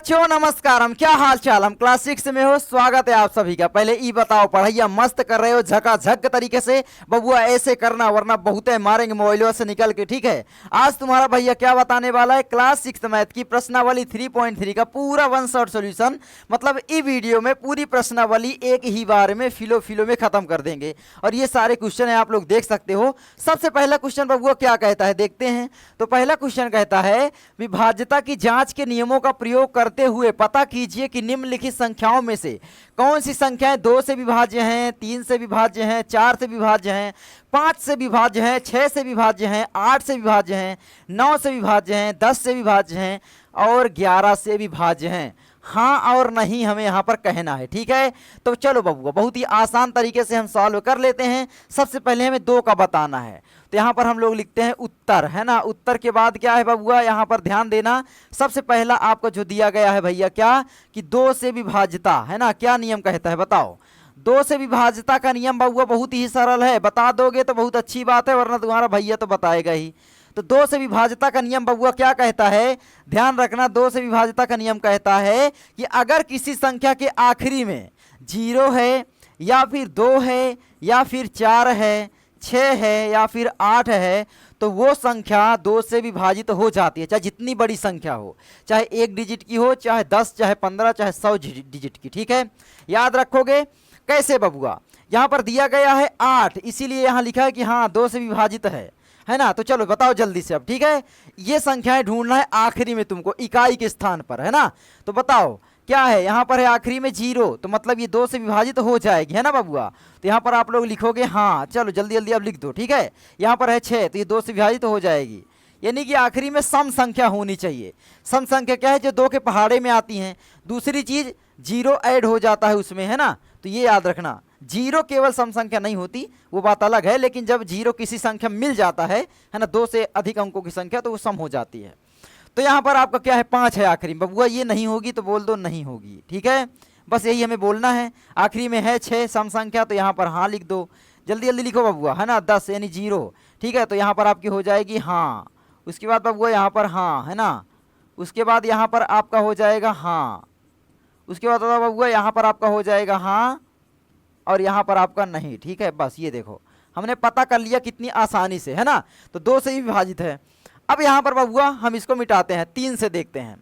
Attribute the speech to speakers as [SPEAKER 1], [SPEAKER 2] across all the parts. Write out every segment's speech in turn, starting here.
[SPEAKER 1] बच्चों नमस्कारम, क्या हाल चाल। हम क्लास 6 में हो, स्वागत है आप सभी का। पहले ई बताओ, पढ़ाइया मस्त कर रहे हो झकाझक तरीके से? बबुआ ऐसे करना वरना बहुत है मारेंगे मोबाइलों से निकल के, ठीक है। आज तुम्हारा भैया क्या बताने वाला है, क्लास 6 मैथ की प्रश्नावली 3.3 का पूरा वन शॉट सोल्यूशन। मतलब ई वीडियो में पूरी प्रश्नावली एक ही बार में फिलो फिलो में खत्म कर देंगे। और ये सारे क्वेश्चन है, आप लोग देख सकते हो। सबसे पहला क्वेश्चन बबुआ क्या कहता है, देखते हैं। तो पहला क्वेश्चन कहता है, विभाज्यता की जांच के नियमों का प्रयोग करते हुए पता कीजिए कि निम्नलिखित संख्याओं में से कौन सी संख्याएं 2 से विभाज्य हैं, 3 से विभाज्य हैं, 4 से विभाज्य हैं, 5 से विभाज्य हैं, 6 से विभाज्य हैं, 8 से विभाज्य हैं, 9 से विभाज्य हैं, 10 से विभाज्य हैं और 11 से विभाज्य हैं। हाँ और नहीं हमें यहाँ पर कहना है, ठीक है। तो चलो बबुआ बहुत ही आसान तरीके से हम सॉल्व कर लेते हैं। सबसे पहले हमें 2 का बताना है, तो यहाँ पर हम लोग लिखते हैं उत्तर, है ना। उत्तर के बाद क्या है बबुआ, यहाँ पर ध्यान देना। सबसे पहला आपको जो दिया गया है भैया क्या, कि 2 से विभाज्यता, है ना। क्या नियम कहता है बताओ। 2 से विभाज्यता का नियम बबुआ बहुत ही सरल है, बता दोगे तो बहुत अच्छी बात है, वरना तुम्हारा भैया तो बताएगा ही। तो 2 से विभाज्यता का नियम बबुआ क्या कहता है, ध्यान रखना। 2 से विभाज्यता का नियम कहता है कि अगर किसी संख्या के आखिरी में 0 है या फिर 2 है या फिर 4 है, 6 है या फिर 8 है, तो वो संख्या 2 से विभाजित हो जाती है, चाहे जितनी बड़ी संख्या हो, चाहे 1 डिजिट की हो, चाहे 10, चाहे 15, चाहे 100 डिजिट की, ठीक है। याद रखोगे कैसे बबुआ। यहाँ पर दिया गया है 8, इसीलिए यहाँ लिखा है कि हाँ 2 से विभाजित है ना। तो चलो बताओ जल्दी से अब, ठीक है। ये संख्याएं ढूंढना है आखिरी में तुमको, इकाई के स्थान पर, है ना। तो बताओ क्या है, यहाँ पर है आखिरी में 0, तो मतलब ये 2 से विभाजित हो जाएगी, है ना बबुआ। तो यहाँ पर आप लोग लिखोगे हाँ, चलो जल्दी जल्दी अब लिख दो, ठीक है। यहाँ पर है 6, तो ये 2 से विभाजित हो जाएगी, यानी कि आखिरी में सम संख्या होनी चाहिए। सम संख्या क्या है, जो 2 के पहाड़े में आती हैं। दूसरी चीज 0 ऐड हो जाता है उसमें, है ना। तो ये याद रखना, 0 केवल सम संख्या नहीं होती, वो बात अलग है, लेकिन जब 0 किसी संख्या मिल जाता है ना, 2 से अधिक अंकों की संख्या, तो वो सम हो जाती है। तो यहाँ पर आपका क्या है 5 है आखिरी में बबुआ। ये नहीं होगी तो बोल दो नहीं होगी, ठीक है। बस यही हमें बोलना है। आखिरी में है 6 सम संख्या, तो यहाँ पर हाँ लिख दो, जल्दी जल्दी लिखो बबुआ, है ना। 10 यानी 0, ठीक है। तो यहाँ पर आपकी हो जाएगी हाँ। उसके बाद बबुआ यहाँ पर हाँ, है ना। उसके बाद यहाँ पर आपका हो जाएगा हाँ। उसके बाद बबुआ यहाँ पर आपका हो जाएगा हाँ और यहाँ पर आपका नहीं, ठीक है। बस ये देखो हमने पता कर लिया कितनी आसानी से, है ना। तो 2 से ही विभाजित है। अब यहाँ पर बबुआ हम इसको मिटाते हैं, 3 से देखते हैं।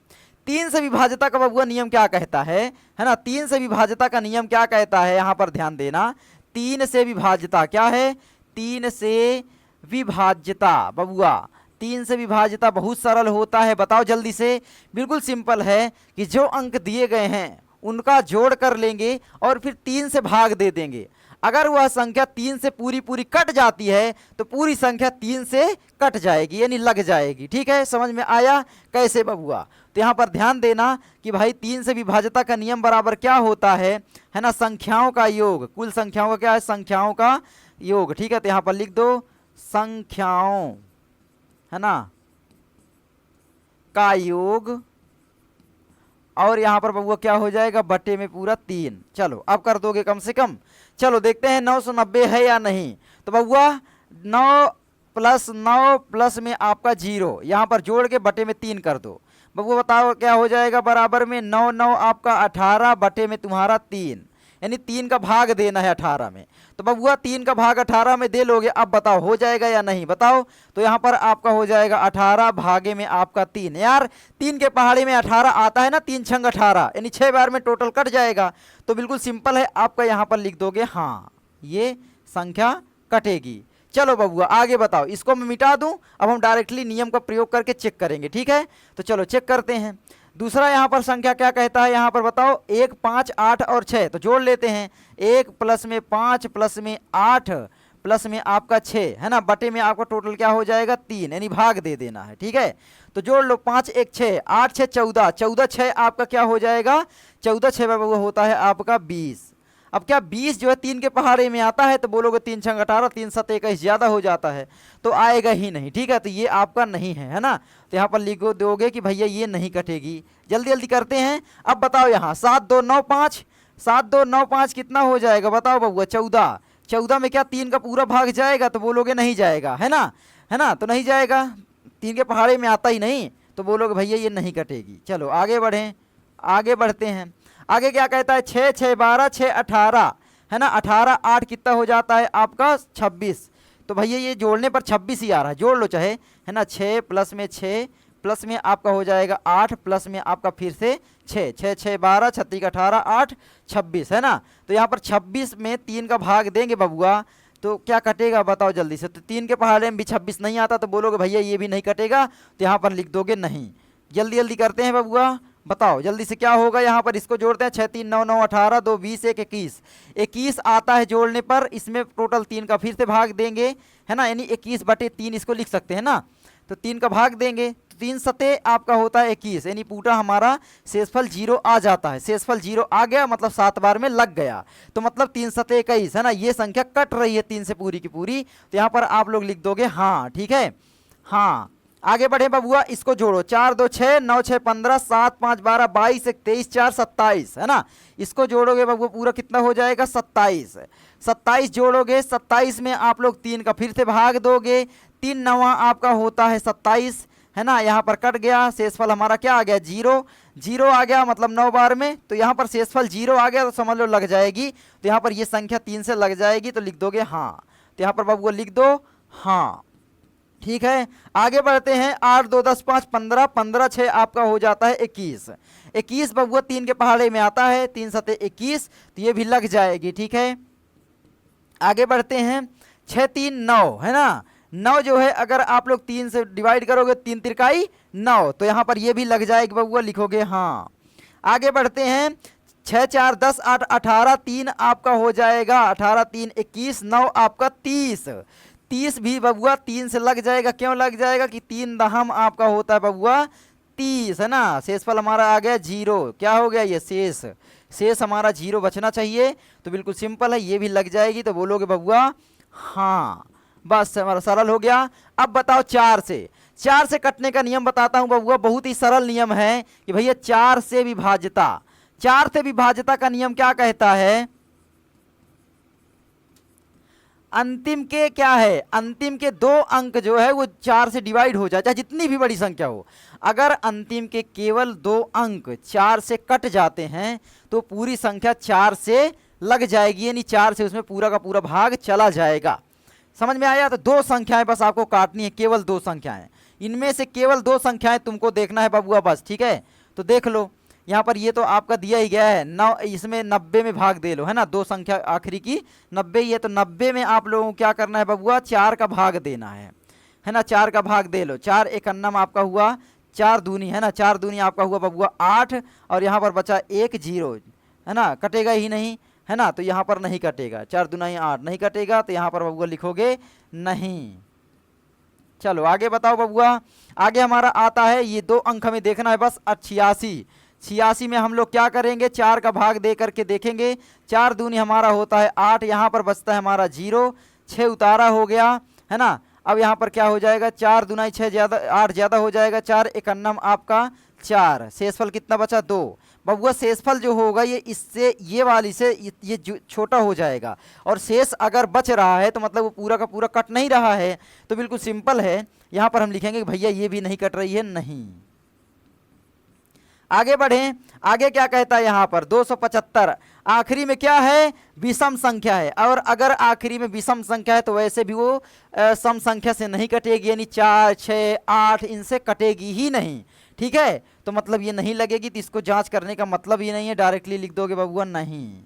[SPEAKER 1] 3 से विभाज्यता का बबुआ नियम क्या कहता है ना। 3 से विभाज्यता का नियम क्या कहता है, यहाँ पर ध्यान देना। 3 से विभाज्यता क्या है, 3 से विभाज्यता बबुआ, 3 से विभाज्यता बहुत सरल होता है। बताओ जल्दी से। बिल्कुल सिंपल है कि जो अंक दिए गए हैं उनका जोड़ कर लेंगे और फिर 3 से भाग दे देंगे। अगर वह संख्या 3 से पूरी पूरी कट जाती है तो पूरी संख्या 3 से कट जाएगी, यानी लग जाएगी, ठीक है। समझ में आया कैसे बबुआ। तो यहाँ पर ध्यान देना कि भाई 3 से विभाज्यता का नियम बराबर क्या होता है ना, संख्याओं का योग। कुल संख्याओं का क्या है, संख्याओं का योग, ठीक है। तो यहाँ पर लिख दो संख्याओं, है ना, का योग। और यहाँ पर बबुआ क्या हो जाएगा, बटे में पूरा 3। चलो अब कर दोगे कम से कम। चलो देखते हैं 990 है या नहीं। तो बबुआ 9 + 9 प्लस में आपका 0, यहाँ पर जोड़ के बटे में 3 कर दो। बबुआ बताओ क्या हो जाएगा, बराबर में 9 9 आपका 18 बटे में तुम्हारा 3, यानी 3 का भाग देना है 18 में। तो बबुआ 3 का भाग 18 में दे लोगे। अब बताओ हो जाएगा या नहीं, बताओ। तो यहाँ पर आपका हो जाएगा 18 भागे में आपका 3। यार 3 के पहाड़े में 18 आता है ना, 3 छंग 18, यानी 6 बार में टोटल कट जाएगा। तो बिल्कुल सिंपल है, आपका यहाँ पर लिख दोगे हाँ, ये संख्या कटेगी। चलो बबुआ आगे बताओ। इसको मैं मिटा दूं, अब हम डायरेक्टली नियम का प्रयोग करके चेक करेंगे, ठीक है। तो चलो चेक करते हैं। दूसरा यहाँ पर संख्या क्या कहता है, यहाँ पर बताओ 1 5 8 और 6, तो जोड़ लेते हैं। 1 प्लस में 5 प्लस में 8 प्लस में आपका 6, है ना, बटे में आपका टोटल क्या हो जाएगा 3, यानी भाग दे देना है, ठीक है। तो जोड़ लो 5 1 6, 8 6 14, 14 6 आपका क्या हो जाएगा, 14 6 वो होता है आपका 20। अब क्या 20 जो है 3 के पहाड़े में आता है, तो बोलोगे 3 छंग 18, 3 7 21 ज़्यादा हो जाता है, तो आएगा ही नहीं, ठीक है। तो ये आपका नहीं है, है ना। तो यहाँ पर लिखो दोगे कि भैया ये नहीं कटेगी। जल्दी जल्दी करते हैं। अब बताओ यहाँ 7 2 9 5, 7 2 9 5 कितना हो जाएगा बताओ बबुआ, 14। 14 में क्या 3 का पूरा भाग जाएगा, तो बोलोगे नहीं जाएगा, है ना, तो नहीं जाएगा, 3 के पहाड़े में आता ही नहीं, तो बोलोगे भैया ये नहीं कटेगी। चलो आगे बढ़ें। आगे बढ़ते हैं। आगे क्या कहता है, 6 6 12 6 18 है ना, 18 8 कितना हो जाता है आपका 26। तो भैया ये जोड़ने पर 26 ही आ रहा है, जोड़ लो चाहे, है ना। 6 प्लस में 6 प्लस में आपका हो जाएगा 8 प्लस में आपका फिर से 6 6 6 12 36 18 8 26 है ना। तो यहाँ पर 26 में 3 का भाग देंगे बबुआ तो क्या कटेगा बताओ जल्दी से। तो 3 के पहाड़े में भी 26 नहीं आता तो बोलोगे भैया ये भी नहीं कटेगा, तो यहाँ पर लिख दोगे नहीं। जल्दी जल्दी करते हैं बबुआ, बताओ जल्दी से क्या होगा। यहाँ पर इसको जोड़ते हैं, 6 3 9 9 18 2 20 1 21 21 आता है जोड़ने पर। इसमें टोटल 3 का फिर से भाग देंगे है ना, यानी 21/3 इसको लिख सकते हैं ना। तो 3 का भाग देंगे तो 3 सते आपका होता है 21, यानी पूरा हमारा शेषफल 0 आ जाता है। शेषफल 0 आ गया मतलब 7 बार में लग गया, तो मतलब 3 सते 21 है ना। ये संख्या कट रही है 3 से पूरी की पूरी, तो यहाँ पर आप लोग लिख दोगे हाँ, ठीक है हाँ। आगे बढ़े बबुआ, इसको जोड़ो, 4 2 6 9 6 15 7 5 12 22 1 23 4 27 है ना। इसको जोड़ोगे बबुआ पूरा कितना हो जाएगा 27। 27 जोड़ोगे, 27 में आप लोग 3 का फिर से भाग दोगे, 3 9 आपका होता है 27 है ना। यहाँ पर कट गया, शेषफल हमारा क्या आ गया 0 0 आ गया मतलब 9 बार में। तो यहाँ पर शेषफल 0 आ गया तो समझ लो लग जाएगी, तो यहाँ पर ये संख्या 3 से लग जाएगी तो लिख दोगे हाँ। तो यहाँ पर बबुआ लिख दो हाँ, ठीक है। आगे बढ़ते हैं, 8 2 10 5 15 15 6 आपका हो जाता है 21 21 बबुआ 3 के पहाड़े में आता है, 3 सते 21 तो ये भी लग जाएगी, ठीक है। आगे बढ़ते हैं, 6 3 9 है ना। 9 जो है अगर आप लोग 3 से डिवाइड करोगे 3 तिरकाई 9, तो यहाँ पर ये भी लग जाएगी बबुआ, लिखोगे हाँ। आगे बढ़ते हैं, 6 4 10 8 18 3 आपका हो जाएगा 18 3 21 9 आपका 30 30 भी बबुआ 3 से लग जाएगा। क्यों लग जाएगा कि 3 दहम आपका होता है बबुआ 30 है ना। शेषफल हमारा आ गया 0, क्या हो गया ये शेष हमारा 0 बचना चाहिए, तो बिल्कुल सिंपल है ये भी लग जाएगी, तो बोलोगे बबुआ हाँ, बस हमारा सरल हो गया। अब बताओ 4 से कटने का नियम बताता हूं बबुआ, बहुत ही सरल नियम है कि भैया 4 से विभाज्यता का नियम क्या कहता है, अंतिम के क्या है, अंतिम के 2 अंक जो है वो 4 से डिवाइड हो जाए, चाहे जितनी भी बड़ी संख्या हो। अगर अंतिम के केवल 2 अंक 4 से कट जाते हैं तो पूरी संख्या 4 से लग जाएगी, यानी 4 से उसमें पूरा का पूरा भाग चला जाएगा। समझ में आया। तो 2 संख्याएं बस आपको काटनी है, केवल 2 संख्याएं, इनमें से केवल 2 संख्याएं तुमको देखना है बबुआ बस, ठीक है। तो देख लो यहाँ पर ये तो आपका दिया ही गया है 9, इसमें 90 में भाग दे लो है ना, 2 संख्या आखिरी की 90 ही है, तो 90 में आप लोगों को क्या करना है बबुआ 4 का भाग देना है ना। 4 का भाग दे लो, 4 एक अन्नम आपका हुआ 4 दूनी है ना, 4 दूनी आपका हुआ बबुआ 8, और यहाँ पर बचा 1 0 है ना, कटेगा ही नहीं है ना, तो यहाँ पर नहीं कटेगा, 4 दूनी 8 नहीं कटेगा, तो यहाँ पर बबुआ लिखोगे नहीं। चलो आगे बताओ बबुआ, आगे हमारा आता है ये 2 अंक हमें देखना है बस, 86 में हम लोग क्या करेंगे 4 का भाग दे करके देखेंगे, 4 दूनी हमारा होता है 8, यहाँ पर बचता है हमारा 0, 6 उतारा हो गया है ना। अब यहाँ पर क्या हो जाएगा 4 दूनी 6 ज़्यादा 8 ज़्यादा हो जाएगा, 4 एक अन्नम आपका 4, शेषफल कितना बचा 2 बबुआ। शेषफल जो होगा ये इससे ये वाली से ये छोटा हो जाएगा, और शेष अगर बच रहा है तो मतलब वो पूरा का पूरा कट नहीं रहा है, तो बिल्कुल सिंपल है यहाँ पर हम लिखेंगे कि भैया ये भी नहीं कट रही है, नहीं। आगे बढ़ें, आगे क्या कहता है यहाँ पर 275 आखिरी में क्या है विषम संख्या है, और अगर आखिरी में विषम संख्या है तो वैसे भी वो सम संख्या से नहीं कटेगी, यानी 4 6 8 इनसे कटेगी ही नहीं, ठीक है। तो मतलब ये नहीं लगेगी, तो इसको जांच करने का मतलब ये नहीं है, डायरेक्टली लिख दोगे बबुआ नहीं।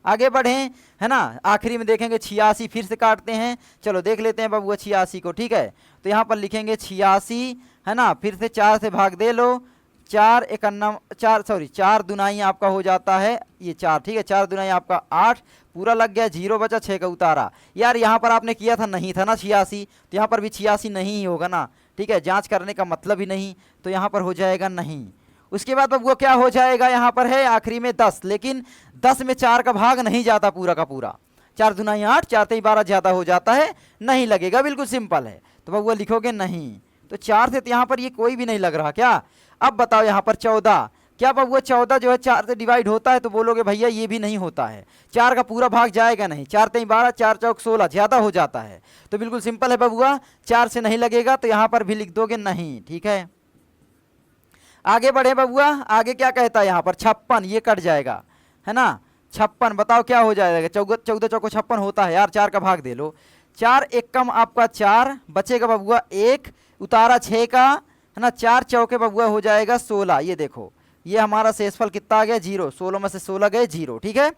[SPEAKER 1] आगे बढ़ें है ना, आखिरी में देखेंगे 86, फिर से काटते हैं, चलो देख लेते हैं बबुआ 86 को, ठीक है। तो यहाँ पर लिखेंगे 86 है ना, फिर से 4 से भाग दे लो, 4 दुनाई आपका हो जाता है ये 4, ठीक है, 4 दुनाई आपका 8 पूरा लग गया, 0 बचा, 6 का उतारा। यार यहाँ पर आपने किया था नहीं था ना 86, तो यहाँ पर भी 86 नहीं ही होगा ना, ठीक है, जांच करने का मतलब ही नहीं, तो यहाँ पर हो जाएगा नहीं। उसके बाद अब वो क्या हो जाएगा, यहाँ पर है आखिरी में 10, लेकिन 10 में 4 का भाग नहीं जाता पूरा का पूरा, 4 दुनाई 8 4 3 12 ज़्यादा हो जाता है, नहीं लगेगा, बिल्कुल सिंपल है। तो बबुआ लिखोगे नहीं, तो 4 से तो यहाँ पर ये कोई भी नहीं लग रहा क्या। अब बताओ यहाँ पर 14, क्या बबुआ 14 जो है 4 से डिवाइड होता है, तो बोलोगे भैया ये भी नहीं होता है, 4 का पूरा भाग जाएगा नहीं, 4 3 12 4 चौक 16 ज़्यादा हो जाता है, तो बिल्कुल सिंपल है बबुआ 4 से नहीं लगेगा, तो यहाँ पर भी लिख दोगे नहीं, ठीक है। आगे बढ़े बबुआ, आगे क्या कहता है यहाँ पर 56, ये कट जाएगा है ना। 56 बताओ क्या हो जाएगा, 14 चौको 56 होता है यार, 4 का भाग दे लो। 4 एकम आपका 4 बचेगा बबुआ 1, उतारा 6 का है ना, 4 चौके बबुआ हो जाएगा 16। ये देखो ये हमारा शेषफल कितना आ गया 0, 16 में से 16 गए 0, ठीक है।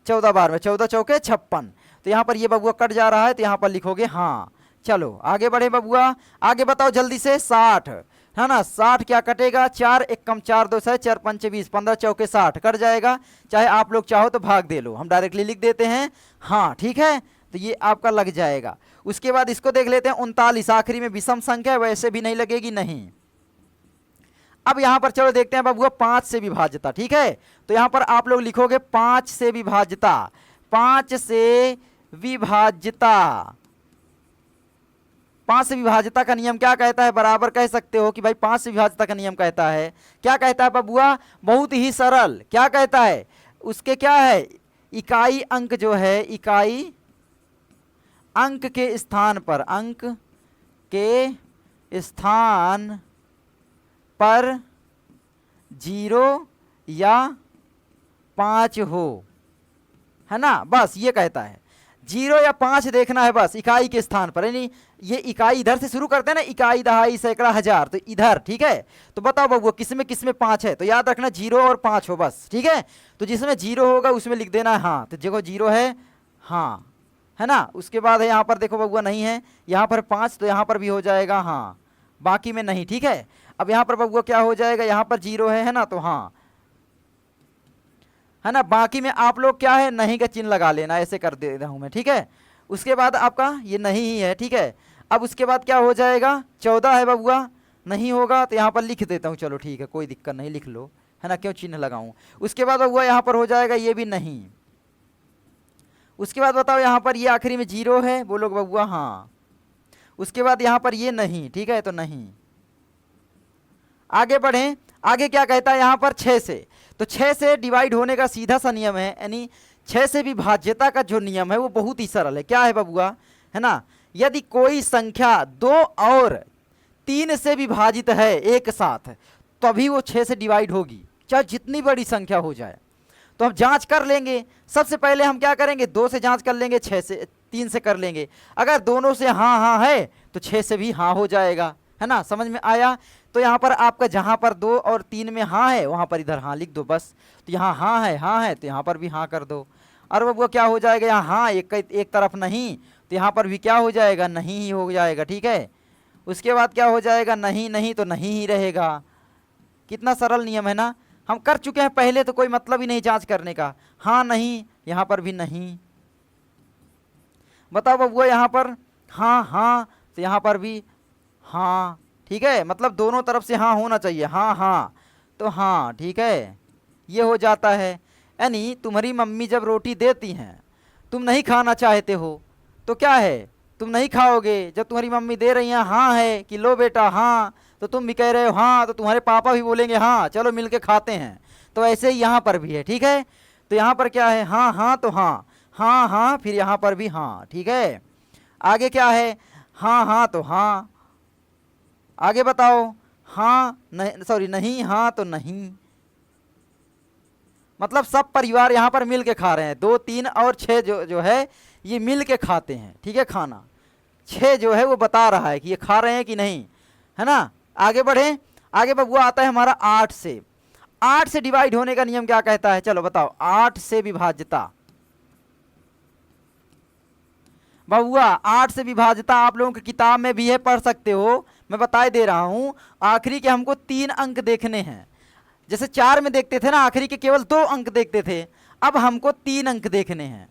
[SPEAKER 1] 14 बार में 14 चौके 56, तो यहाँ पर ये बबुआ कट जा रहा है, तो यहाँ पर लिखोगे हाँ। चलो आगे बढ़े बबुआ, आगे बताओ जल्दी से 60 है ना। 60 क्या कटेगा, 4 एकम 4 2 6 4 5 20, 15 चौके 60 कट जाएगा। चाहे आप लोग चाहो तो भाग दे लो, हम डायरेक्टली लिख देते हैं हाँ, ठीक है। तो ये आपका लग जाएगा। उसके बाद इसको देख लेते हैं 39, आखिरी में विषम संख्या है, वैसे भी नहीं लगेगी नहीं। अब यहां पर चलो देखते हैं बबुआ 5 से विभाज्यता, ठीक है। तो यहां पर आप लोग लिखोगे 5 से विभाज्यता, 5 से विभाज्यता। 5 से विभाज्यता का नियम क्या कहता है, बराबर कह सकते हो कि भाई 5 से विभाज्यता का नियम कहता है, क्या कहता है बबुआ, बहुत ही सरल, क्या कहता है, उसके क्या है, इकाई अंक जो है, इकाई अंक के स्थान पर, अंक के स्थान पर 0 या 5 हो, है ना, बस ये कहता है 0 या 5 देखना है बस इकाई के स्थान पर, यानी ये इकाई इधर से शुरू करते हैं ना, इकाई दहाई सैकड़ा हजार, तो इधर, ठीक है। तो बताओ बबुआ किसमें किसमें 5 है, तो याद रखना 0 और 5 हो बस, ठीक है। तो जिसमें 0 होगा उसमें लिख देना है हाँ, तो देखो 0 है हाँ, है ना। उसके बाद है यहाँ पर देखो बबुआ नहीं है, यहाँ पर 5, तो यहाँ पर भी हो जाएगा हाँ, बाकी में नहीं, ठीक है। अब यहाँ पर बबुआ क्या हो जाएगा, यहाँ पर 0 है ना, तो हाँ, है ना। बाकी में आप लोग क्या है, नहीं का चिन्ह लगा लेना, ऐसे कर दे रहा हूँ मैं, ठीक है। उसके बाद आपका ये नहीं ही है, ठीक है। अब उसके बाद क्या हो जाएगा, 14 है बबुआ, नहीं होगा तो यहाँ पर लिख देता हूँ, चलो ठीक है कोई दिक्कत नहीं, लिख लो, है ना, क्यों चिन्ह लगाऊं। उसके बाद बबुआ यहाँ पर हो जाएगा ये भी नहीं। उसके बाद बताओ यहाँ पर ये आखिरी में 0 है, बोलो बबुआ हाँ। उसके बाद यहाँ पर ये नहीं, ठीक है, तो नहीं। आगे बढ़ें, आगे क्या कहता है यहाँ पर 6 से, तो 6 से डिवाइड होने का सीधा सा नियम है, यानी 6 से विभाज्यता का जो नियम है वो बहुत ही सरल है। क्या है बबुआ, है ना, यदि कोई संख्या 2 और 3 से विभाजित है एक साथ, तभी वो 6 से डिवाइड होगी, चाहे जितनी बड़ी संख्या हो जाए। तो हम जांच कर लेंगे, सबसे पहले हम क्या करेंगे, 2 से जांच कर लेंगे, 6 से 3 से कर लेंगे। अगर दोनों से हाँ हाँ है तो 6 से भी हाँ हो जाएगा, है ना, समझ में आया। तो यहाँ पर आपका जहाँ पर 2 और 3 में हाँ है वहाँ पर इधर हाँ लिख दो बस। तो यहाँ हाँ है तो यहाँ पर भी हाँ कर दो। और वो क्या हो जाएगा, यहाँ हाँ एक तरफ नहीं, तो यहाँ पर भी क्या हो जाएगा, नहीं ही हो जाएगा, ठीक है। उसके बाद क्या हो जाएगा, नहीं नहीं तो नहीं ही रहेगा। कितना सरल नियम है ना, हम कर चुके हैं पहले, तो कोई मतलब ही नहीं जांच करने का। हाँ नहीं, यहाँ पर भी नहीं। बताओ बबुआ यहाँ पर हाँ हाँ, तो यहाँ पर भी हाँ, ठीक है, मतलब दोनों तरफ से हाँ होना चाहिए, हाँ हाँ तो हाँ, ठीक है, ये हो जाता है। यानी तुम्हारी मम्मी जब रोटी देती हैं, तुम नहीं खाना चाहते हो, तो क्या है, तुम नहीं खाओगे। जब तुम्हारी मम्मी दे रही हैं हाँ है कि लो बेटा हाँ, तो तुम भी कह रहे हो हाँ, तो तुम्हारे पापा भी बोलेंगे हाँ चलो मिल के खाते हैं। तो ऐसे ही यहाँ पर भी है, ठीक है। तो यहाँ पर क्या है, हाँ हाँ तो हाँ, हाँ हाँ फिर यहाँ पर भी हाँ, ठीक है। आगे क्या है, हाँ हाँ तो हाँ, आगे बताओ हाँ नहीं, सॉरी नहीं, हाँ तो नहीं, मतलब सब परिवार यहाँ पर मिल के खा रहे हैं। 2 3 और 6 जो है ये मिल के खाते हैं, ठीक है। खाना 6 जो है वो बता रहा है कि ये खा रहे हैं कि नहीं, है ना। आगे बढ़े, आगे बबुआ आता है हमारा 8 से। 8 से डिवाइड होने का नियम क्या कहता है, चलो बताओ। 8 से विभाज्यता बबुआ, 8 से विभाज्यता आप लोगों की किताब में भी है, पढ़ सकते हो, मैं बताए दे रहा हूं। आखिरी के हमको 3 अंक देखने हैं, जैसे 4 में देखते थे ना, आखिरी के केवल 2 अंक देखते थे, अब हमको 3 अंक देखने हैं।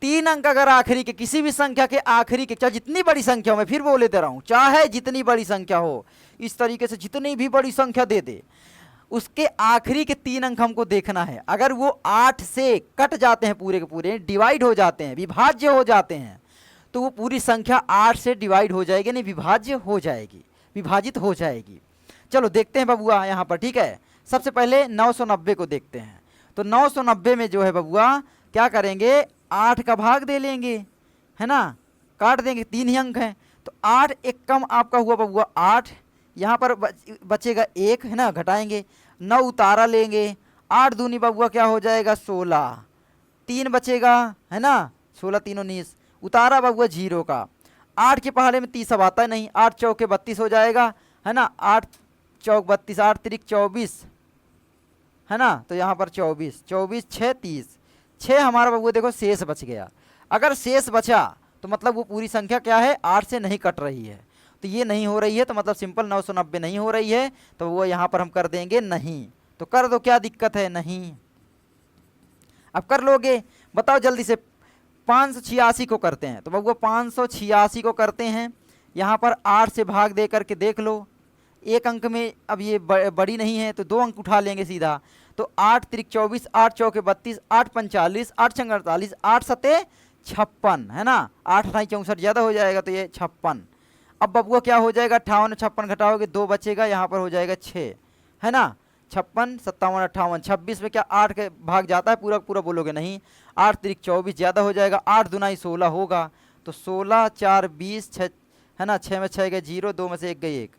[SPEAKER 1] 3 अंक अगर आखिरी के किसी भी संख्या के आखिरी के, चाहे जितनी बड़ी संख्या हो, मैं फिर बोले दे रहा हूं, चाहे जितनी बड़ी संख्या हो, इस तरीके से जितनी भी बड़ी संख्या दे दे, उसके आखिरी के 3 अंक हमको देखना है। अगर वो 8 से कट जाते हैं, पूरे के पूरे डिवाइड हो जाते हैं, विभाज्य हो जाते हैं, तो वो पूरी संख्या 8 से डिवाइड हो जाएगी, नहीं विभाज्य हो जाएगी, विभाजित हो जाएगी। चलो देखते हैं बबुआ यहाँ पर, ठीक है। सबसे पहले 990 को देखते हैं। तो 990 में जो है बबुआ क्या करेंगे, 8 का भाग दे लेंगे, है ना, काट देंगे, 3 ही अंक हैं। तो 8 एकम आपका हुआ बबुआ 8, यहाँ पर बचेगा 1 है ना, घटाएंगे 9 उतारा लेंगे, 8 दूनी बबुआ क्या हो जाएगा 16, 3 बचेगा है ना, 16 3 19, उतारा बबुआ 0 का, 8 के पहाड़े में 30 अब आता है नहीं, 8 चौके 32 हो जाएगा है ना, 8 चौक 32, 8 तिरिक 24 है ना, तो यहाँ पर 24 24 6 30, 6 हमारा बबुआ देखो शेष बच गया। अगर शेष बचा तो मतलब वो पूरी संख्या क्या है 8 से नहीं कट रही है, तो ये नहीं हो रही है, तो मतलब सिंपल 990 नहीं हो रही है, तो वो यहाँ पर हम कर देंगे नहीं। तो कर दो, क्या दिक्कत है, नहीं। अब कर लोगे, बताओ जल्दी से। 586 को करते हैं, तो बबुआ 586 को करते हैं, यहाँ पर 8 से भाग दे करके देख लो, एक अंक में अब ये बड़ी नहीं है तो 2 अंक उठा लेंगे सीधा, तो 8 तिरिक 24, 8 चौके 32, 8 45, 8 छंग 48, 8 सते 56 है ना, 8 28 64 ज़्यादा हो जाएगा, तो ये 56। अब बबुआ क्या हो जाएगा 58 56 घटाओगे 2 बचेगा, यहाँ पर हो जाएगा 6 है ना, 56 57 58, 26 में क्या 8 के भाग जाता है, पूरा पूरा बोलोगे नहीं, 8 तिरिक 24 ज़्यादा हो जाएगा, 8 दुनाई 16 होगा, तो 16 4 20 6 है ना, 6 में 6 गए 0, 2 में से 1 गई 1,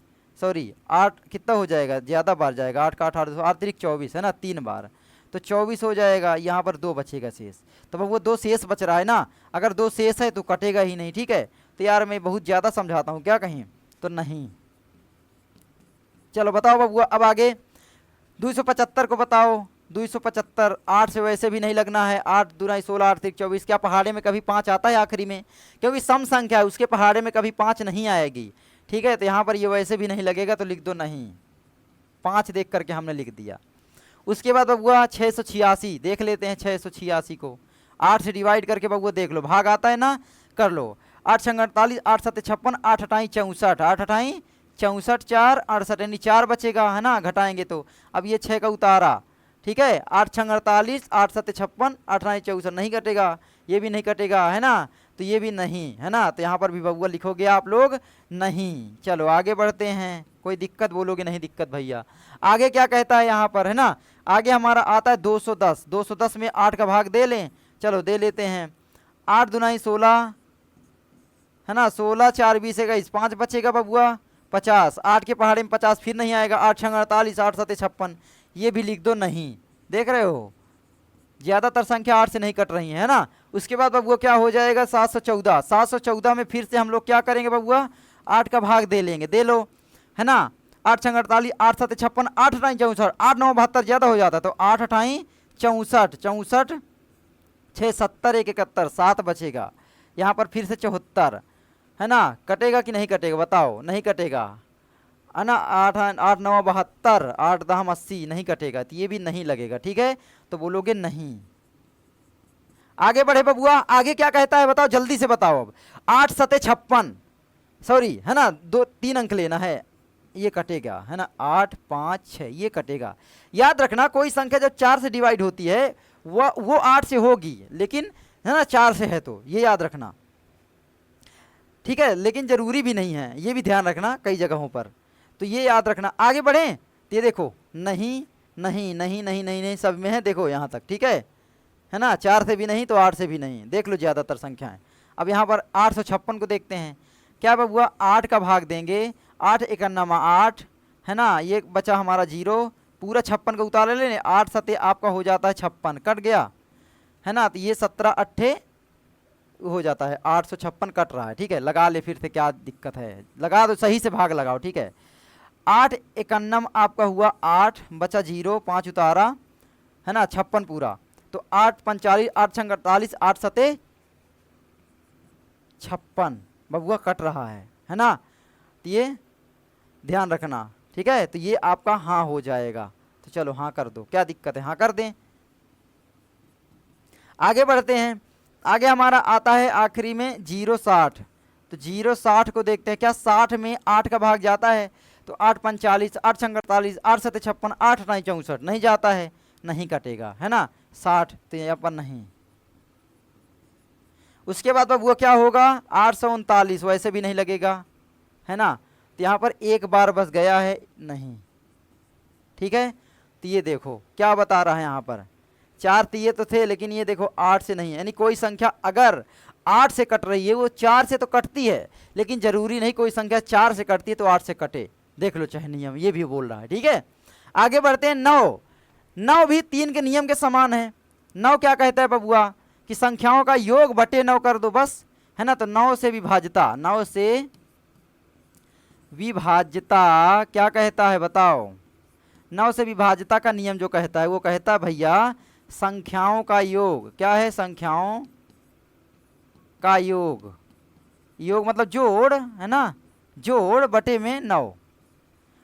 [SPEAKER 1] सॉरी 8 कितना हो जाएगा, ज़्यादा बार जाएगा, 8 का 8 8 तिरिक 24 है ना, 3 बार, तो 24 हो जाएगा, यहाँ पर 2 बचेगा शेष, तो वो 2 शेष बच रहा है ना, अगर 2 शेष है तो कटेगा ही नहीं, ठीक है। तो यार मैं बहुत ज़्यादा समझाता हूँ क्या कहीं, तो नहीं। चलो बताओ बबुआ, अब आगे 275 को बताओ, 275 8 से वैसे भी नहीं लगना है, 8 दुनाई 16 8 तिरिक 24, क्या पहाड़े में कभी 5 आता है आखिरी में, क्योंकि सम संख्या है उसके पहाड़े में कभी 5 नहीं आएगी, ठीक है। तो यहाँ पर ये वैसे भी नहीं लगेगा, तो लिख दो नहीं, 5 देख करके हमने लिख दिया। उसके बाद बबुआ 686 देख लेते हैं, 686 को 8 से डिवाइड करके बबुआ देख लो, भाग आता है ना, कर लो, 8 छंग 48, 8 सत्ते 56, 8 अठाई 64, 8 अठाई 64 4 68 यानी 4 बचेगा है ना, घटाएंगे तो। अब ये 6 का उतारा, ठीक है, 8 छंग 48, 8 सत्ते 56, 8 अठाई 64 नहीं कटेगा, ये भी नहीं कटेगा है ना, तो ये भी नहीं है ना, तो यहाँ पर भी बबुआ लिखोगे आप लोग नहीं। चलो आगे बढ़ते हैं, कोई दिक्कत बोलोगे नहीं दिक्कत भैया। आगे क्या कहता है यहाँ पर है ना, आगे हमारा आता है 210, 210 में 8 का भाग दे लें, चलो दे लेते हैं, 8 दुनाई 16 है ना, 16 4 20 21, 5 बचेगा बबुआ 50, 8 के पहाड़े में 50 फिर नहीं आएगा, 8 छंग 48, 8 सत्ते 56, ये भी लिख दो नहीं। देख रहे हो ज़्यादातर संख्या 8 से नहीं कट रही है ना। उसके बाद बबुआ क्या हो जाएगा 714, 714 में फिर से हम लोग क्या करेंगे बबुआ 8 का भाग दे लेंगे, दे लो है ना, 8 छंग 48, 8 सत्ते 56, 8 अठाई 64, 8 9 72 ज़्यादा हो जाता है, तो 8 अठाई 64 64 6 70 1 71, 7 बचेगा, यहाँ पर फिर से 74 है ना, कटेगा कि नहीं कटेगा बताओ, नहीं कटेगा है ना, 8 8 9 72, 8 10 80 नहीं कटेगा, तो ये भी नहीं लगेगा, ठीक है, तो बोलोगे नहीं। आगे बढ़े बबुआ, आगे क्या कहता है बताओ जल्दी से बताओ। अब 8 सत्ते 56 सॉरी है ना, 3 अंक लेना है, ये कटेगा है ना, 8 5 6 ये कटेगा। याद रखना कोई संख्या जब 4 से डिवाइड होती है वो 8 से होगी, लेकिन है ना 4 से है, तो ये याद रखना, ठीक है, लेकिन जरूरी भी नहीं है, ये भी ध्यान रखना कई जगहों पर, तो ये याद रखना। आगे बढ़ें, तो ये देखो नहीं नहीं नहीं नहीं नहीं नहीं सब में है, देखो यहाँ तक, ठीक है ना, 4 से भी नहीं तो 8 से भी नहीं, देख लो ज़्यादातर संख्याएं। अब यहाँ पर 856 को देखते हैं, क्या बबुआ 8 का भाग देंगे, 8 51 8 है ना, ये बचा हमारा 0, पूरा 56 का उतार लेने, 8 सत्ते आपका हो जाता है 56, कट गया है ना, तो ये 17 8 हो जाता है, 856 कट रहा है, ठीक है, लगा ले फिर से, क्या दिक्कत है, लगा दो सही से भाग लगाओ, ठीक है। 8 51 आपका हुआ 8 बचा 0, 5 उतारा है ना, 56 पूरा, तो 8 45 8 छंग 48, 8 सत्ते 56 बबुआ कट रहा है ना, तो ये ध्यान रखना, ठीक है, तो ये आपका हाँ हो जाएगा। तो चलो हाँ कर दो, क्या दिक्कत है, हाँ कर दें। आगे बढ़ते हैं, आगे हमारा आता है आखिरी में 060, तो 060 को देखते हैं, क्या 60 में 8 का भाग जाता है, तो 8 45 8 छंग 48, 8 सत्ते 56, 8 अठाई 64 नहीं जाता है, नहीं कटेगा है ना, 60, तो यहाँ पर नहीं। उसके बाद वो क्या होगा 839, वैसे भी नहीं लगेगा है ना, तो यहाँ पर एक बार बस गया है नहीं, ठीक है। तो ये देखो क्या बता रहा है यहाँ पर, 4 तिये तो थे, लेकिन ये देखो 8 से नहीं है, यानी कोई संख्या अगर 8 से कट रही है वो 4 से तो कटती है, लेकिन जरूरी नहीं कोई संख्या 4 से कटती है तो 8 से कटे, देख लो चाहे नियम, ये भी बोल रहा है। ठीक है, आगे बढ़ते हैं। 9, 9 भी 3 के नियम के समान है। 9 क्या कहता है बबुआ कि संख्याओं का योग बटे 9 कर दो बस, है ना। तो 9 से विभाज्यता, 9 से विभाज्यता क्या कहता है बताओ। 9 से विभाज्यता का नियम जो कहता है वो कहता है भैया संख्याओं का योग। क्या है? संख्याओं का योग। योग मतलब जोड़, है ना, जोड़ बटे में 9,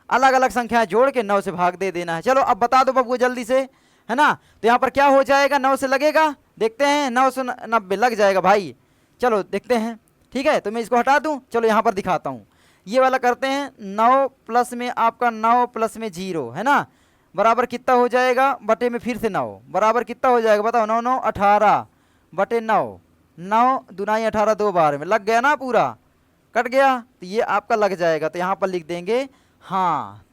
[SPEAKER 1] अलग अलग संख्याएं जोड़ के 9 से भाग दे देना है। चलो अब बता दो बबुआ जल्दी से, है ना। तो यहाँ पर क्या हो जाएगा? 9 से लगेगा, देखते हैं। 9 से 90 लग जाएगा भाई, चलो देखते हैं। ठीक है, तो मैं इसको हटा दूं, चलो यहाँ पर दिखाता हूँ। ये वाला करते हैं। 9 प्लस में आपका 9 प्लस में 0, है ना, बराबर कितना हो जाएगा? बटे में फिर से 9 बराबर कितना हो जाएगा बताओ? 9 9 18 बटे 9, 9 दुनाई 18 दो बार में लग गया ना, पूरा कट गया। तो ये आपका लग जाएगा, तो यहाँ पर लिख देंगे हाँ।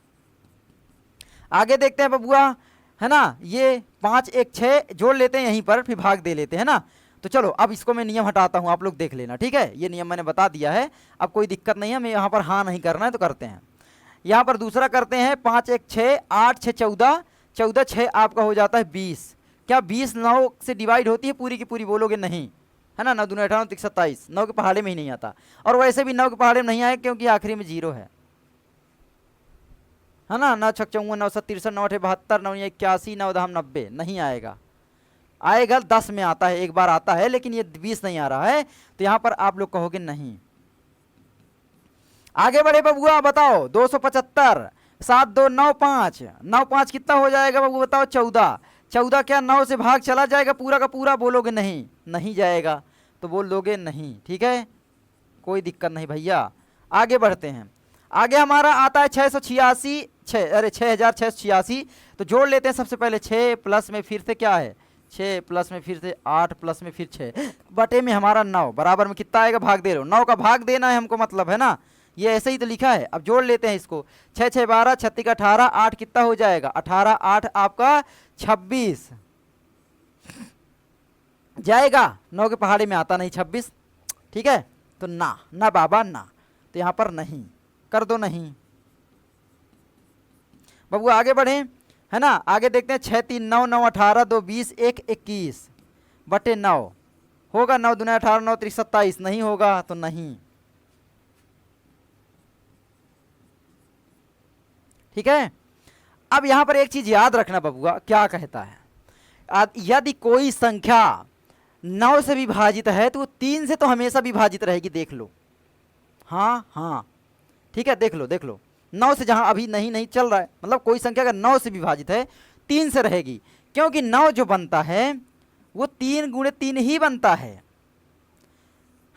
[SPEAKER 1] आगे देखते हैं बबुआ, है ना। ये 5 1 6 जोड़ लेते हैं यहीं पर, फिर भाग दे लेते हैं ना। तो चलो अब इसको मैं नियम हटाता हूँ, आप लोग देख लेना। ठीक है, ये नियम मैंने बता दिया है, अब कोई दिक्कत नहीं है। मैं यहाँ पर हाँ नहीं करना है तो करते हैं। यहाँ पर दूसरा करते हैं। 5 1 6 8 6 14, 14 6 आपका हो जाता है 20। क्या 20 9 से डिवाइड होती है पूरी की पूरी? बोलोगे नहीं, है ना। 9 दूनी 18 9 27, 9 के पहाड़े में ही नहीं आता। और वैसे भी 9 के पहाड़े में नहीं आए क्योंकि आखिरी में 0 है ना। 9 6 54 9 7 63 9 8 72 9 81 9 10 90 नहीं आएगा। आएगा 10 में आता है, एक बार आता है, लेकिन ये 20 नहीं आ रहा है। तो यहाँ पर आप लोग कहोगे नहीं। आगे बढ़े बबुआ, बताओ। 275 7 2 9 5, 9 5 कितना हो जाएगा बबुआ बताओ? 14। 14 क्या 9 से भाग चला जाएगा पूरा का पूरा? बोलोगे नहीं, नहीं जाएगा, तो बोल दोगे नहीं। ठीक है, कोई दिक्कत नहीं भैया। आगे बढ़ते हैं। आगे हमारा आता है 686 6686। तो जोड़ लेते हैं सबसे पहले। 6 प्लस में फिर से क्या है? 6 प्लस में फिर से 8 प्लस में फिर 6 बटे में हमारा 9 बराबर में कितना आएगा? भाग दे रहे हो, 9 का भाग देना है हमको, मतलब है ना। ये ऐसे ही तो लिखा है। अब जोड़ लेते हैं इसको। 6 6 12 36 18, 8 कितना हो जाएगा? 18 8 आपका 26 जाएगा। 9 के पहाड़े में आता नहीं 26। ठीक है, तो ना ना बाबा ना, तो यहाँ पर नहीं कर दो, नहीं। बबू आगे बढ़े, है ना। आगे देखते हैं। 6 3 9 9 18 2 20 1 21 बटे 9 होगा। 9 दूना 18 9 3 27 नहीं होगा, तो नहीं। ठीक है, अब यहां पर एक चीज याद रखना बबुआ, क्या कहता है। यदि कोई संख्या 9 से विभाजित है तो वो 3 से तो हमेशा विभाजित रहेगी, देख लो। हाँ हाँ, ठीक है, देख लो देख लो। 9 से जहां अभी नहीं नहीं चल रहा है, मतलब कोई संख्या अगर 9 से विभाजित है 3 से रहेगी, क्योंकि 9 जो बनता है वो 3 गुणे 3 ही बनता है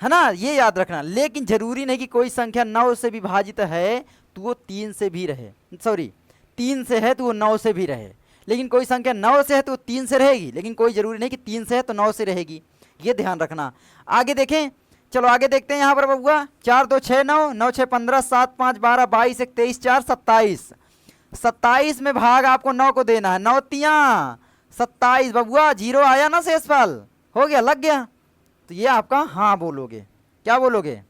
[SPEAKER 1] ना, ये याद रखना। लेकिन जरूरी नहीं कि कोई संख्या 9 से विभाजित है तो वो 3 से भी रहे, सॉरी 3 से है तो वो 9 से भी रहे। लेकिन कोई संख्या 9 से है तो वो 3 से रहेगी, लेकिन कोई जरूरी नहीं कि 3 से है तो 9 से रहेगी, ये ध्यान रखना। आगे देखें, चलो आगे देखते हैं। यहाँ पर बबुआ 4 2 6 9 9 6 15 7 5 12 22 1 23 4 27, 27 में भाग आपको 9 को देना है। 9 तिया 27 बबुआ, 0 आया ना शेषफल, हो गया, लग गया। तो ये आपका हाँ बोलोगे, क्या बोलोगे?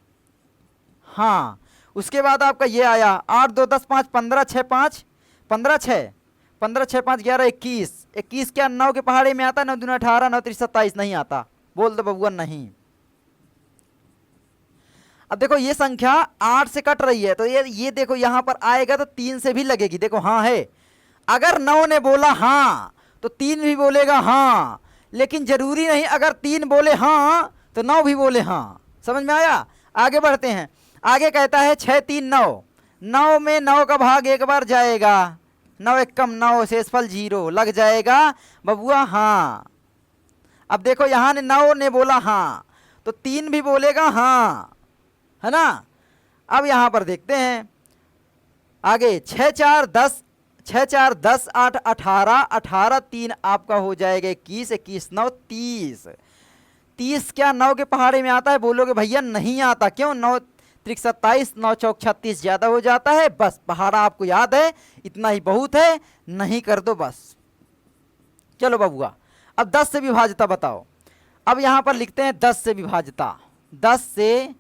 [SPEAKER 1] हाँ। उसके बाद आपका ये आया 8 2 10 5 15 6 5 15 6 15 6 5 11 21, 21 क्या 9 के पहाड़े में आता? 9 दूना 18 9 3 27 नहीं आता, बोल दो बबुआ नहीं। अब देखो ये संख्या 8 से कट रही है, तो ये देखो यहां पर आएगा तो 3 से भी लगेगी, देखो हाँ है। अगर 9 ने बोला हाँ तो 3 भी बोलेगा हाँ, लेकिन जरूरी नहीं अगर 3 बोले हाँ तो 9 भी बोले हाँ। समझ में आया? आगे बढ़ते हैं। आगे कहता है 6 3 9, 9 में 9 का भाग एक बार जाएगा, 9 1 कम 9, शेषफल 0 लग जाएगा बबुआ हाँ। अब देखो यहाँ ने 9 ने बोला हाँ तो 3 भी बोलेगा हाँ, है ना। अब यहां पर देखते हैं आगे 6 4 10 6 4 10 8 18 18 3 आपका हो जाएगा 21 21 9 30, 30 क्या 9 के पहाड़े में आता है? बोलोगे भैया नहीं आता, क्यों? 9 त्रिक 27 9 चौक 36 ज्यादा हो जाता है, बस पहाड़ा आपको याद है, इतना ही बहुत है, नहीं कर दो बस। चलो बबुआ अब 10 से विभाजिता बताओ। अब यहां पर लिखते हैं 10 से विभाजिता, 10 से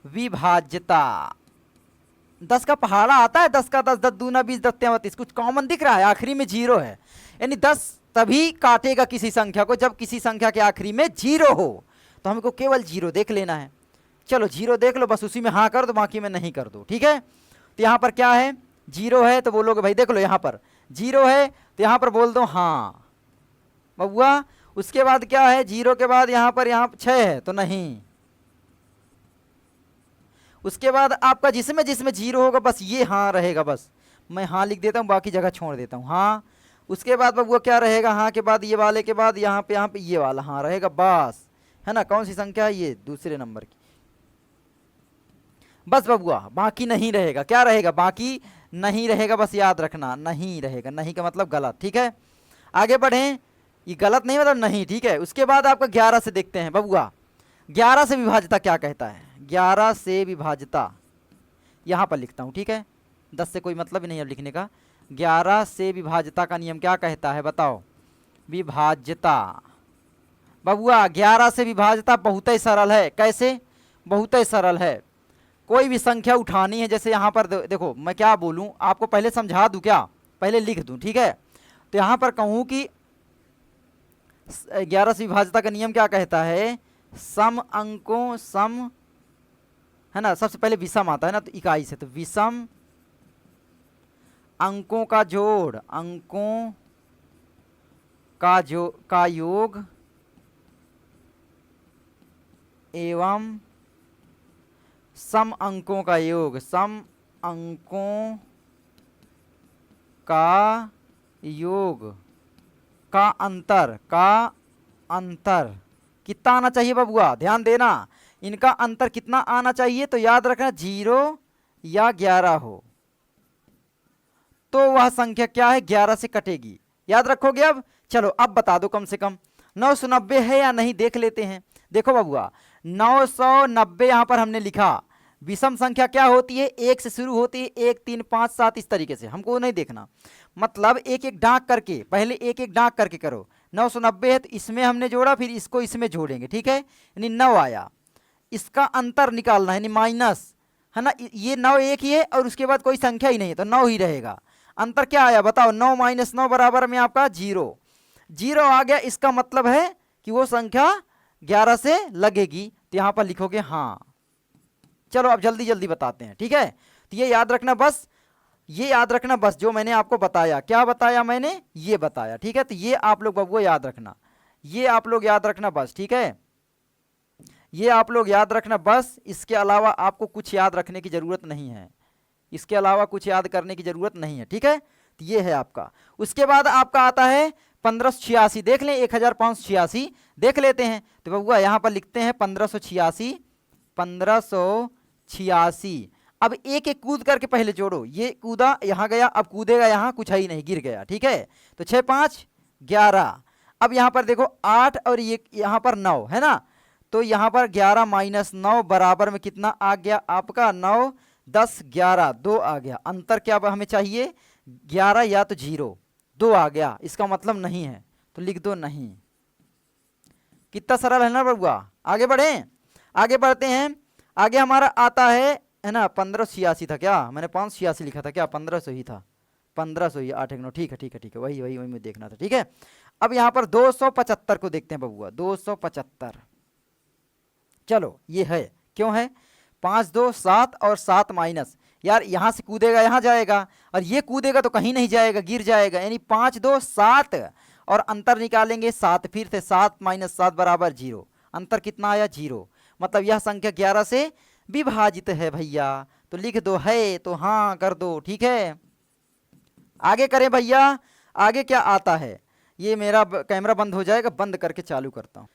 [SPEAKER 1] विभाज्यता। 10 का पहाड़ा आता है, 10 का 10, 10 दूना 20, 10 तिया 32, कुछ कॉमन दिख रहा है, आखिरी में जीरो है। यानी 10 तभी काटेगा किसी संख्या को जब किसी संख्या के आखिरी में जीरो हो। तो हमको केवल जीरो देख लेना है। चलो जीरो देख लो, बस उसी में हाँ कर दो, बाकी में नहीं कर दो, ठीक है। तो यहाँ पर क्या है, जीरो है तो बोलोगे भाई देख लो यहाँ पर जीरो है, तो यहाँ पर बोल दो हाँ बबुआ। उसके बाद क्या है, जीरो के बाद यहाँ पर 6 है तो नहीं। उसके बाद आपका जिसमें जिसमें जीरो होगा बस ये हाँ रहेगा, बस मैं हाँ लिख देता हूँ, बाकी जगह छोड़ देता हूँ हाँ। उसके बाद बबुआ क्या रहेगा, हाँ के बाद ये वाले के बाद यहाँ पे ये वाला हाँ रहेगा, बस है ना। कौन सी संख्या है ये, दूसरे नंबर की, बस बबुआ बाकी नहीं रहेगा। क्या रहेगा, बाकी नहीं रहेगा, बस याद रखना नहीं रहेगा। नहीं का मतलब गलत, ठीक है। आगे बढ़ें, ये गलत नहीं मतलब नहीं, ठीक है। उसके बाद आपका 11 से देखते हैं बबुआ, 11 से विभाज्यता क्या कहता है। 11 से विभाज्यता यहाँ पर लिखता हूँ, ठीक है, 10 से कोई मतलब ही नहीं अब लिखने का। 11 से विभाज्यता का नियम क्या कहता है बताओ। विभाज्यता बबुआ 11 से विभाज्यता बहुत ही सरल है। कैसे, बहुत ही सरल है। कोई भी संख्या उठानी है, जैसे यहाँ पर देखो मैं क्या बोलूँ आपको, पहले समझा दूँ क्या, पहले लिख दूँ, ठीक है। तो यहाँ पर कहूँ कि 11 से विभाज्यता का नियम क्या कहता है, सम अंकों सम, है ना, सबसे पहले विषम आता है ना, तो इकाई से, तो विषम अंकों का जोड़, अंकों का योग एवं सम अंकों का योग, सम अंकों का योग का अंतर, कितना आना चाहिए बबुआ, ध्यान देना, इनका अंतर कितना आना चाहिए। तो याद रखना 0 या 11 हो तो वह संख्या क्या है, 11 से कटेगी। याद रखोगे। अब चलो अब बता दो कम से कम 990 है या नहीं देख लेते हैं। देखो बबुआ 990 यहाँ पर हमने लिखा। विषम संख्या क्या होती है, 1 से शुरू होती है, 1 3 5 7 इस तरीके से, हमको नहीं देखना। मतलब एक एक डाक करके, पहले एक एक डाक करके करो। 990 है तो इसमें हमने जोड़ा, फिर इसको इसमें जोड़ेंगे, ठीक है, यानी 9 आया। इसका अंतर निकालना है, यानी माइनस, है ना, ये 9 एक ही है और उसके बाद कोई संख्या ही नहीं है तो 9 ही रहेगा। अंतर क्या आया बताओ, 9 - 9 बराबर में आपका 0 आ गया। इसका मतलब है कि वो संख्या 11 से लगेगी, तो यहाँ पर लिखोगे हाँ। चलो अब जल्दी जल्दी बताते हैं, ठीक है। तो ये याद रखना बस, ये याद रखना बस, जो मैंने आपको बताया, क्या बताया मैंने, ये बताया, ठीक है। तो ये आप लोग बबुआ याद रखना, ये आप लोग याद रखना बस, ठीक है, ये आप लोग याद रखना बस। इसके अलावा आपको कुछ याद रखने की ज़रूरत नहीं है, इसके अलावा कुछ याद करने की ज़रूरत नहीं है, ठीक है। तो ये है आपका। उसके बाद आपका आता है 1586, देख लें 1586 देख लेते हैं। तो बबुआ यहाँ पर लिखते हैं 1586, 1586। अब एक एक कूद करके पहले जोड़ो, ये कूदा यहाँ गया, अब कूदेगा यहाँ, कुछ है ही नहीं, गिर गया, ठीक है। तो 6 5 11। अब यहाँ पर देखो 8 और ये यहाँ पर 9 है ना, तो यहाँ पर 11 - 9 बराबर में कितना आ गया आपका, 9 10 11 2 आ गया। अंतर क्या हमें चाहिए, 11 या तो 0, 2 आ गया, इसका मतलब नहीं है तो लिख दो नहीं। कितना सरल है ना बबुआ। आगे बढ़ें, आगे बढ़ते हैं। आगे हमारा आता है ना 1586 था क्या, मैंने 586 लिखा था क्या, 1500 ही था, 1500 ही, 8 9, ठीक है ठीक है ठीक है, वही वही वही में देखना था, ठीक है। अब यहाँ पर 275 को देखते हैं बबुआ, 275। चलो ये है, क्यों है, 5 2 7 और 7 माइनस, यार यहाँ से कूदेगा यहाँ जाएगा, और ये कूदेगा तो कहीं नहीं जाएगा, गिर जाएगा, यानी 5 2 7 और अंतर निकालेंगे 7, फिर से 7 - 7 बराबर 0। अंतर कितना आया, 0। मतलब यह संख्या 11 से विभाजित है भैया, तो लिख दो है तो हाँ कर दो, ठीक है। आगे करें भैया, आगे क्या आता है, ये मेरा कैमरा बंद हो जाएगा, बंद करके चालू करता हूँ।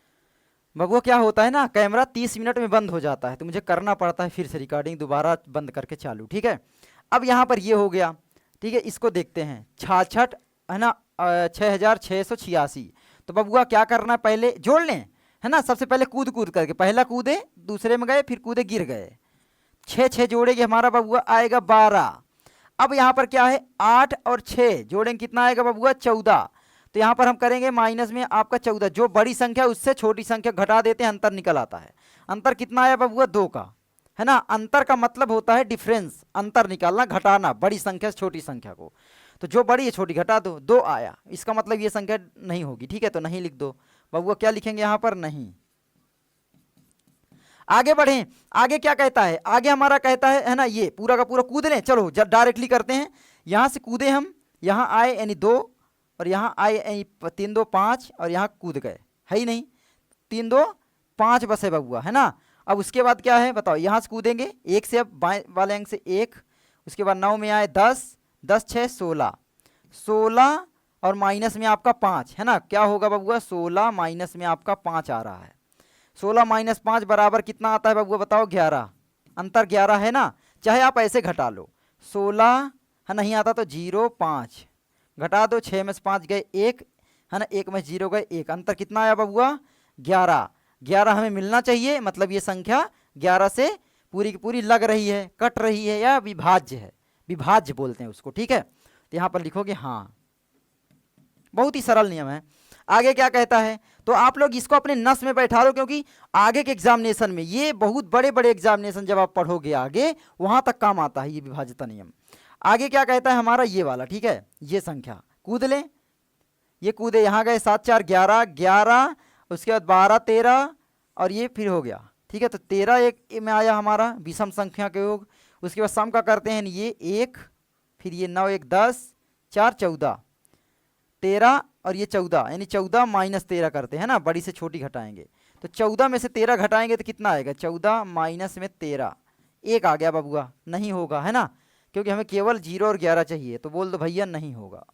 [SPEAKER 1] बबुआ क्या होता है ना, कैमरा 30 मिनट में बंद हो जाता है, तो मुझे करना पड़ता है फिर से रिकॉर्डिंग दोबारा बंद करके चालू, ठीक है। अब यहाँ पर ये हो गया, ठीक है। इसको देखते हैं 66 है ना, 6686। तो बबुआ क्या करना है, पहले जोड़ लें, है ना। सबसे पहले कूद कूद करके, पहला कूदे दूसरे में गए, फिर कूदे गिर गए, 6 6 जोड़ेंगे, हमारा बबुआ आएगा 12। अब यहाँ पर क्या है, 8 और 6 जोड़ेंगे, कितना आएगा बबुआ, 14। तो यहाँ पर हम करेंगे माइनस में आपका 14, जो बड़ी संख्या उससे छोटी संख्या घटा देते हैं, अंतर निकल आता है। अंतर कितना आया बबुआ, 2 का, है ना। अंतर का मतलब होता है डिफरेंस, अंतर निकालना, घटाना, बड़ी संख्या से छोटी संख्या को। तो जो बड़ी है छोटी घटा दो, 2 आया, इसका मतलब ये संख्या नहीं होगी, ठीक है, तो नहीं लिख दो। बबुआ क्या लिखेंगे यहाँ पर, नहीं। आगे बढ़ें, आगे क्या कहता है, आगे हमारा कहता है ना, ये पूरा का पूरा कूद लें, चलो जब डायरेक्टली करते हैं, यहाँ से कूदे हम, यहाँ आए यानी 2, और यहाँ आए यानी 3 2 5, और यहाँ कूद गए, है ही नहीं, 3 2 5 बस है बबुआ, है ना। अब उसके बाद क्या है बताओ, यहाँ से कूदेंगे 1 से, अब बाएं वाले अंक से 1, उसके बाद 9 में आए 10, 10 6 16, 16 और माइनस में आपका 5, है ना, क्या होगा बबुआ, 16 माइनस में आपका 5 आ रहा है। 16 माइनस 5 बराबर कितना आता है बबुआ बताओ, 11, अंतर 11 है ना, चाहे आप ऐसे घटा लो, 16 है, नहीं आता तो 0 5 घटा दो, 6 में से 5 गए 1, है ना, 1 में 0 गए 1, अंतर कितना आया बबुआ, 11। 11 हमें मिलना चाहिए, मतलब ये संख्या 11 से पूरी की पूरी लग रही है, कट रही है, या विभाज्य है, विभाज्य बोलते हैं उसको, ठीक है। तो यहाँ पर लिखोगे हाँ, बहुत ही सरल नियम है। आगे क्या कहता है, तो आप लोग इसको अपने नस में बैठा लो, क्योंकि आगे के एग्जामिनेशन में ये बहुत बड़े बड़े एग्जामिनेशन जब आप पढ़ोगे आगे, वहां तक काम आता है ये विभाज्यता नियम। आगे क्या कहता है हमारा, ये वाला, ठीक है, ये संख्या कूद लें, ये कूदे, यहाँ गए 7 4 11 11, उसके बाद 12 13, और ये फिर हो गया, ठीक है। तो 13 एक में आया हमारा विषम संख्या के योग। उसके बाद सम का करते हैं, ये 1, फिर ये 9 1 10 4 14, 13 और ये 14, यानी 14 माइनस 13 करते हैं ना, बड़ी से छोटी घटाएंगे, तो 14 में से 13 घटाएंगे तो कितना आएगा, 14 माइनस में 13, 1 आ गया बबुआ, नहीं होगा, है ना, क्योंकि हमें केवल 0 और 11 चाहिए, तो बोल दो भैया नहीं होगा।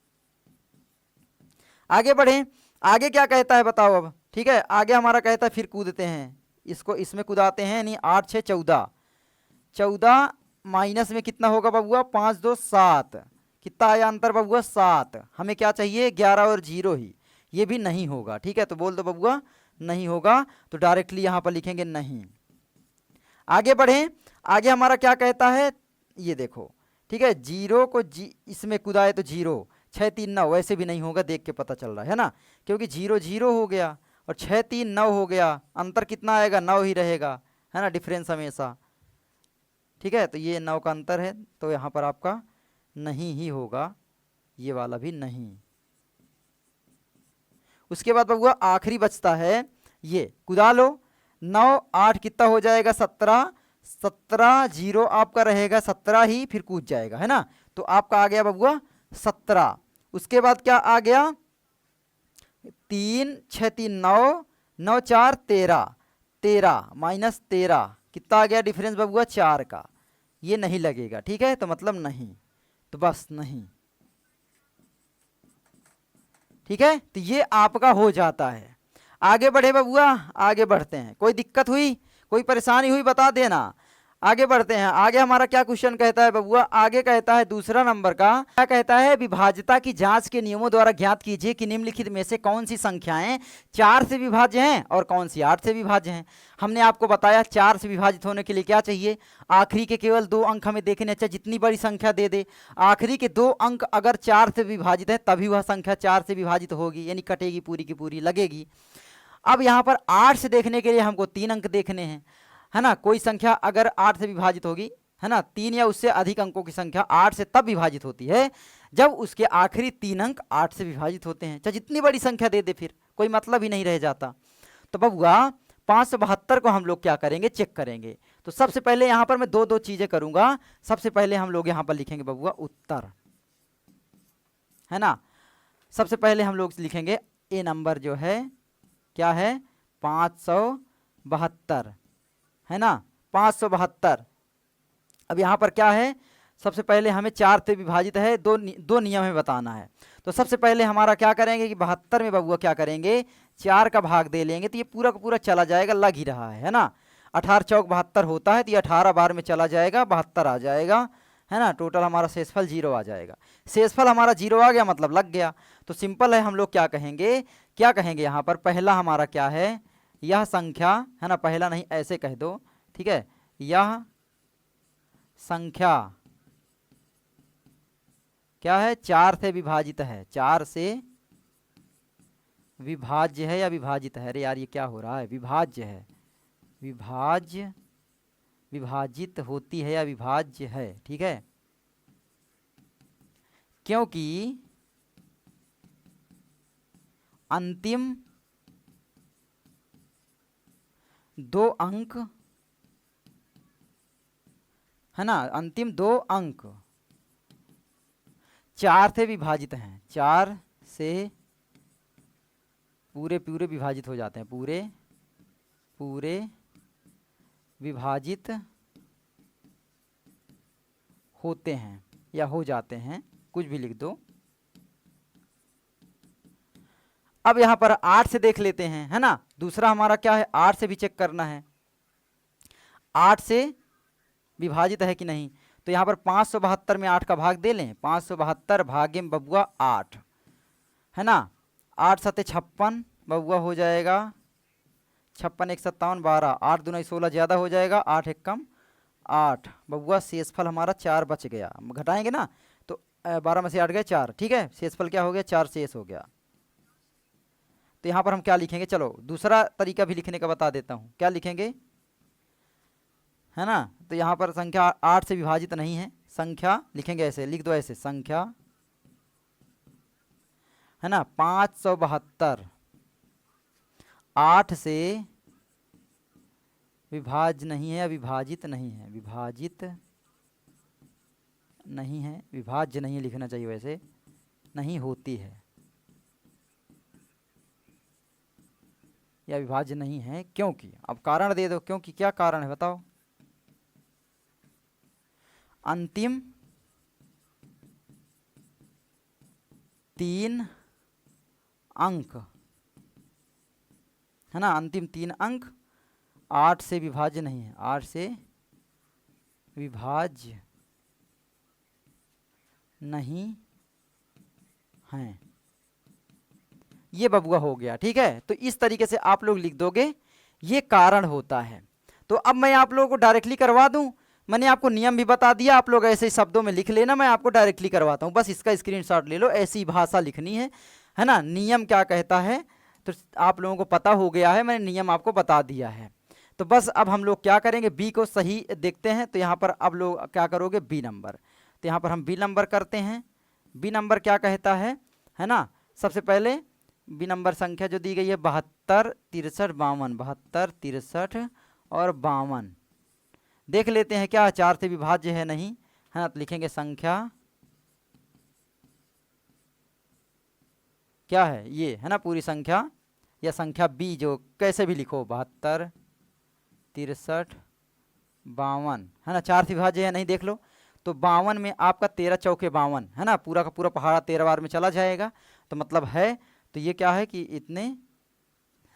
[SPEAKER 1] आगे बढ़ें, आगे क्या कहता है बताओ अब, ठीक है। आगे हमारा कहता है, फिर कूदते हैं इसको, इसमें कूदाते हैं, यानी 8 6 14, 14 माइनस में कितना होगा बबुआ, 5 2 7, कितना आया अंतर बबुआ, 7, हमें क्या चाहिए 11 और 0 ही, ये भी नहीं होगा, ठीक है, तो बोल दो बबुआ नहीं होगा, तो डायरेक्टली यहाँ पर लिखेंगे नहीं। आगे बढ़ें, आगे हमारा क्या कहता है, ये देखो, ठीक है, 0 को इसमें कूदाए तो 0, 6 3 9, वैसे भी नहीं होगा, देख के पता चल रहा है ना, क्योंकि 0 0 हो गया और 6 3 9 हो गया, अंतर कितना आएगा, 9 ही रहेगा, है ना, डिफरेंस हमेशा, ठीक है। तो ये 9 का अंतर है, तो यहाँ पर आपका नहीं ही होगा, ये वाला भी नहीं। उसके बाद बबुआ आखिरी बचता है, ये कुदा लो, 9 8 कितना हो जाएगा, 17, 17 0 आपका रहेगा 17 ही, फिर कूद जाएगा, है ना, तो आपका आ गया बबुआ 17। उसके बाद क्या आ गया, 3 6 3 9 9 4 13, 13 माइनस 13 कितना आ गया डिफरेंस बबुआ, 4 का, ये नहीं लगेगा, ठीक है, तो मतलब नहीं, तो बस नहीं, ठीक है, तो ये आपका हो जाता है। आगे बढ़े बबुआ, आगे बढ़ते हैं, कोई दिक्कत हुई, कोई परेशानी हुई बता देना। आगे बढ़ते हैं, आगे हमारा क्या क्वेश्चन कहता है बबुआ, आगे कहता है दूसरा नंबर का, क्या कहता है, विभाज्यता की जांच के नियमों द्वारा ज्ञात कीजिए कि निम्नलिखित में से कौन सी संख्याएं 4 से विभाज्य हैं और कौन सी 8 से विभाज्य हैं। हमने आपको बताया 4 से विभाजित होने के लिए क्या चाहिए, आखिरी के केवल 2 अंक हमें देखने, अच्छा जितनी बड़ी संख्या दे दे, आखिरी के 2 अंक अगर 4 से विभाजित है तभी वह संख्या 4 से विभाजित होगी, यानी कटेगी पूरी की पूरी, लगेगी। अब यहाँ पर 8 से देखने के लिए हमको 3 अंक देखने हैं, है ना, कोई संख्या अगर 8 से विभाजित होगी, है ना, 3 या उससे अधिक अंकों की संख्या 8 से तब विभाजित होती है जब उसके आखिरी 3 अंक 8 से विभाजित होते हैं, चाहे जितनी बड़ी संख्या दे दे, फिर कोई मतलब ही नहीं रह जाता। तो बबुआ 572 को हम लोग क्या करेंगे, चेक करेंगे। तो सबसे पहले यहाँ पर मैं दो चीजें करूंगा। सबसे पहले हम लोग यहाँ पर लिखेंगे बबुआ उत्तर, है ना, सबसे पहले हम लोग लिखेंगे ए नंबर जो है क्या है, 572, है ना, 572। अब यहाँ पर क्या है, सबसे पहले हमें 4 से विभाजित है, दो नियम हमें बताना है। तो सबसे पहले हमारा क्या करेंगे कि 72 में बबुआ क्या करेंगे, 4 का भाग दे लेंगे, तो ये पूरा का पूरा चला जाएगा, लग ही रहा है ना, 18 चौक 72 होता है, तो ये 18 बार में चला जाएगा, 72 आ जाएगा, है ना, टोटल हमारा शेषफल 0 आ जाएगा। शेषफल हमारा 0 आ गया, मतलब लग गया। तो सिंपल है, हम लोग क्या कहेंगे, यहाँ पर पहला हमारा क्या है, यह संख्या, है ना, पहला नहीं ऐसे कह दो, ठीक है, यह संख्या क्या है, 4 से विभाजित है, 4 से विभाज्य है या विभाजित है, अरे यार ये क्या हो रहा है, विभाज्य है, विभाज्य विभाजित होती है या विभाज्य है, ठीक है। क्योंकि अंतिम 2 अंक है ना, अंतिम 2 अंक 4 से विभाजित हैं, 4 से पूरे पूरे विभाजित हो जाते हैं, पूरे पूरे विभाजित होते हैं या हो जाते हैं, कुछ भी लिख दो। अब यहां पर 8 से देख लेते हैं, है ना। दूसरा हमारा क्या है, 8 से भी चेक करना है, 8 से विभाजित है कि नहीं। तो यहां पर 572 में 8 का भाग दे लें, 572 भागे में बबुआ 8, है ना। 8 सत्ते 56 बबुआ हो जाएगा, 56 1 57 12, 8 दूना 16 ज़्यादा हो जाएगा, 8 एक कम 8 बबुआ। शेषफल हमारा 4 बच गया, घटाएंगे ना तो 12 में से 8 गए 4, ठीक है। शेषफल क्या हो गया, 4 शेष हो गया। तो यहाँ पर हम क्या लिखेंगे, चलो दूसरा तरीका भी लिखने का बता देता हूँ, क्या लिखेंगे, है ना। तो यहाँ पर संख्या 8 से विभाजित नहीं है, संख्या लिखेंगे ऐसे, लिख दो ऐसे, संख्या है ना 572 8 से विभाज्य नहीं है या विभाजित नहीं है, विभाजित नहीं है, विभाज्य नहीं है लिखना चाहिए वैसे, नहीं होती है या विभाज्य नहीं है। क्योंकि, अब कारण दे दो, क्योंकि क्या कारण है बताओ। अंतिम 3 अंक है ना, अंतिम 3 अंक 8 से विभाज्य नहीं है, 8 से विभाज्य नहीं हैं, ये बबुआ हो गया, ठीक है। तो इस तरीके से आप लोग लिख दोगे, ये कारण होता है। तो अब मैं आप लोगों को डायरेक्टली करवा दूं, मैंने आपको नियम भी बता दिया, आप लोग ऐसे शब्दों में लिख लेना, मैं आपको डायरेक्टली करवाता हूं, बस इसका स्क्रीनशॉट ले लो, ऐसी भाषा लिखनी है ना। नियम क्या कहता है तो आप लोगों को पता हो गया है, मैंने नियम आपको बता दिया है। तो बस अब हम लोग क्या करेंगे, बी को सही देखते हैं। तो यहाँ पर अब लोग क्या करोगे, बी नंबर। तो यहाँ पर हम बी नंबर करते हैं। बी नंबर क्या कहता है ना। सबसे पहले बी नंबर संख्या जो दी गई है 72 63 52, 72 63 और 52 देख लेते हैं क्या 4 से विभाज्य है नहीं, है ना। तो लिखेंगे संख्या क्या है, ये है ना पूरी संख्या या संख्या बी, जो कैसे भी लिखो 72 63 52, है ना। 4 से विभाज्य है नहीं, देख लो। तो 52 में आपका 13 चौके 52, है ना, पूरा का पूरा पहाड़ा 13 बार में चला जाएगा, तो मतलब है। तो ये क्या है कि इतने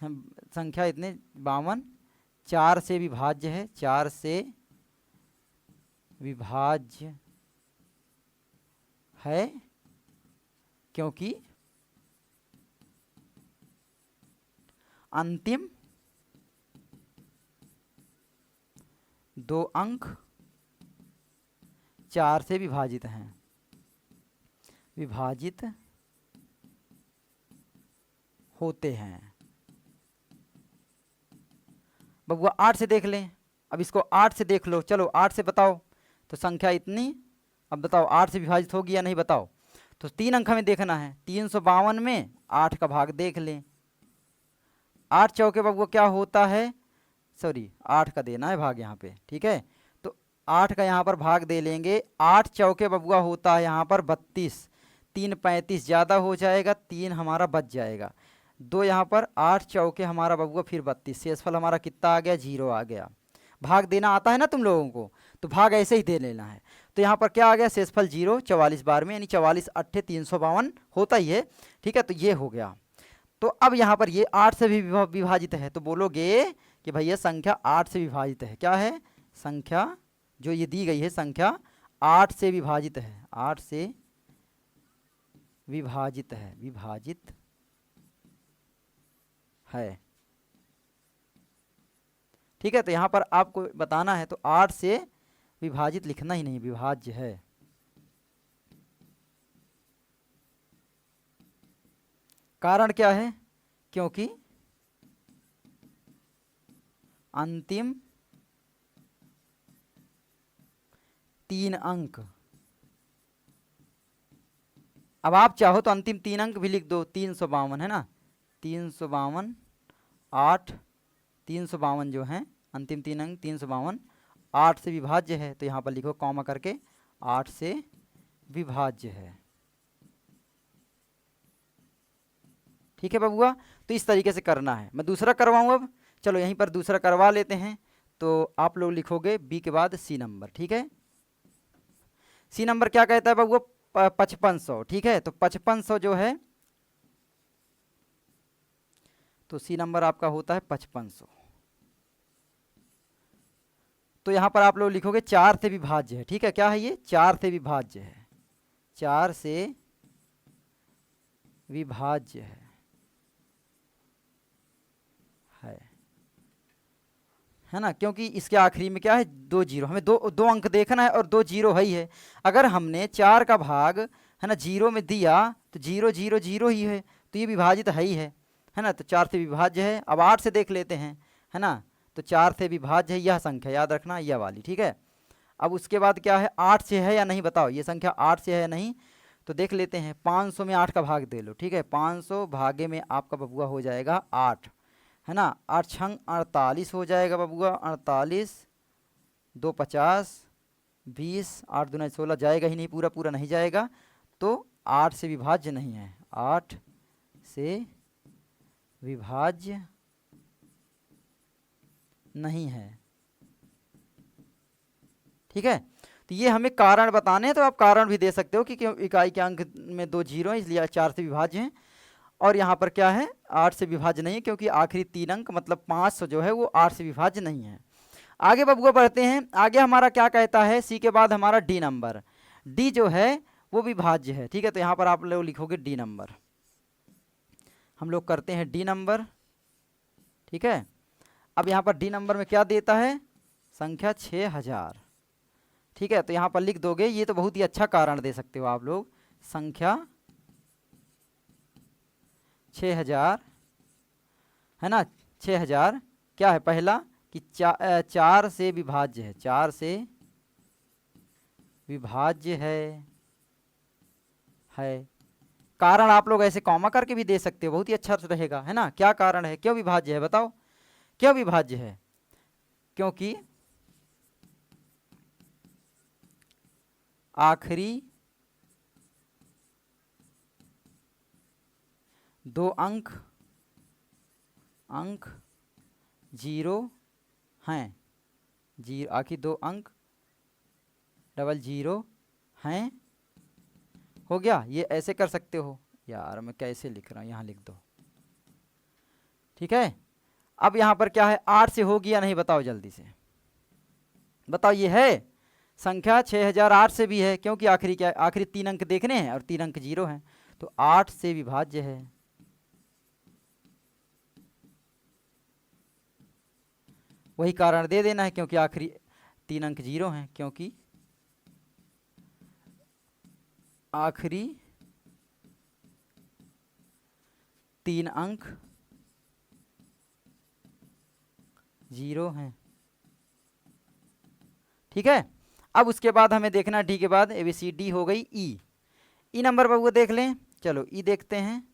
[SPEAKER 1] संख्या इतने 52 4 से विभाज्य है, 4 से विभाज्य है, क्योंकि अंतिम 2 अंक 4 से विभाजित हैं, विभाजित होते हैं। बबुआ 8 से देख लें, अब इसको 8 से देख लो, चलो 8 से बताओ। तो संख्या इतनी, अब बताओ 8 से विभाजित होगी या नहीं बताओ। तो 3 अंक हमें देखना है, 352 में 8 का भाग देख लें, 8 चौके बबुआ क्या होता है, सॉरी 8 का देना है भाग यहाँ पे, ठीक है। तो 8 का यहाँ पर भाग दे लेंगे, 8 चौके बबुआ होता है यहाँ पर 32, 3 35 ज़्यादा हो जाएगा, 3 हमारा बच जाएगा, 2 यहाँ पर 8 चौके हमारा बबुआ फिर 32, शेषफल हमारा कितना आ गया, 0 आ गया। भाग देना आता है ना तुम लोगों को, तो भाग ऐसे ही दे लेना है। तो यहाँ पर क्या आ गया, शेषफल 0 44 बार में, यानी 44 8 352 होता ही है, ठीक है। तो ये हो गया। तो अब यहाँ पर ये 8 से भी विभाजित है, तो बोलोगे कि भैया संख्या 8 से विभाजित है, क्या है, संख्या जो ये दी गई है संख्या 8 से विभाजित है, 8 से विभाजित है, विभाजित है, ठीक है। तो यहाँ पर आपको बताना है, तो 8 से विभाजित लिखना ही नहीं, विभाज्य है। कारण क्या है, क्योंकि अंतिम 3 अंक। अब आप चाहो तो अंतिम 3 अंक भी लिख दो, 352 है ना, 352 8, 352 जो है अंतिम 3 अंक 352 8 से विभाज्य है, तो यहाँ पर लिखो कॉमा करके 8 से विभाज्य है। ठीक है बबुआ, तो इस तरीके से करना है। मैं दूसरा करवाऊँ अब, चलो यहीं पर दूसरा करवा लेते हैं। तो आप लोग लिखोगे बी के बाद सी नंबर, ठीक है। सी नंबर क्या कहता है बबुआ, 5500, ठीक है। तो 5500 जो है, तो सी नंबर आपका होता है 5500। तो यहां पर आप लोग लिखोगे 4 से विभाज्य है, ठीक है। क्या है ये, 4 से विभाज्य है, 4 से विभाज्य है ना, क्योंकि इसके आखिरी में क्या है, 2 जीरो, हमें दो अंक देखना है और 2 जीरो है ही है। अगर हमने 4 का भाग है ना जीरो में दिया तो 0 0 0 ही है, तो ये विभाजित है ही है ना। तो 4 से विभाज्य है। अब 8 से देख लेते हैं, है ना। तो 4 से विभाज्य है यह संख्या, याद रखना यह वाली, ठीक है। अब उसके बाद क्या है, 8 से है या नहीं बताओ, ये संख्या 8 से है या नहीं, तो देख लेते हैं। 500 में 8 का भाग दे लो, ठीक है। 500 भागे में आपका बबुआ हो जाएगा 8, है ना। 8 छंग 48 हो जाएगा बबुआ, 48 2 50 20, 8 दूना 16, जाएगा ही नहीं, पूरा पूरा नहीं जाएगा। तो 8 से विभाज्य नहीं है, 8 से विभाज्य नहीं है, ठीक है। तो ये हमें कारण बताने हैं, तो आप कारण भी दे सकते हो कि क्यों इकाई के अंक में 2 जीरो हैं, इसलिए 4 से विभाज्य हैं। और यहाँ पर क्या है, 8 से विभाज्य नहीं है, क्योंकि आखिरी 3 अंक मतलब 500 जो है वो 8 से विभाज्य नहीं है। आगे बबुआ बढ़ते हैं। आगे हमारा क्या कहता है, सी के बाद हमारा डी नंबर, डी जो है वो विभाज्य है, ठीक है। तो यहाँ पर आप लोग लिखोगे डी नंबर, हम लोग करते हैं डी नंबर, ठीक है। अब यहाँ पर डी नंबर में क्या देता है, संख्या 6000, ठीक है। तो यहाँ पर लिख दोगे, ये तो बहुत ही अच्छा कारण दे सकते हो आप लोग, संख्या 6000 है ना। 6000 क्या है, पहला कि 4 से विभाज्य है, 4 से विभाज्य है। कारण आप लोग ऐसे कॉमा करके भी दे सकते हो, बहुत ही अच्छा रहेगा, है ना। क्या कारण है, क्यों विभाज्य है बताओ, क्यों विभाज्य है, क्योंकि आखिरी 2 अंक 0 हैं, जीरो, आखिरी 2 अंक 00 हैं। हो गया, ये ऐसे कर सकते हो। यार मैं कैसे लिख रहा हूँ, यहाँ लिख दो, ठीक है। अब यहाँ पर क्या है, 8 से होगी या नहीं बताओ जल्दी से बताओ। ये है संख्या 6008 से भी है, क्योंकि आखिरी क्या है, आखिरी 3 अंक देखने हैं और 3 अंक 0 हैं, तो 8 से विभाज्य है। वही कारण दे देना है, क्योंकि आखिरी 3 अंक 0 हैं, क्योंकि आखिरी 3 अंक 0 हैं, ठीक है। अब उसके बाद हमें देखना, डी के बाद ABCD हो गई, ई नंबर पर वो देख लें। चलो ई देखते हैं,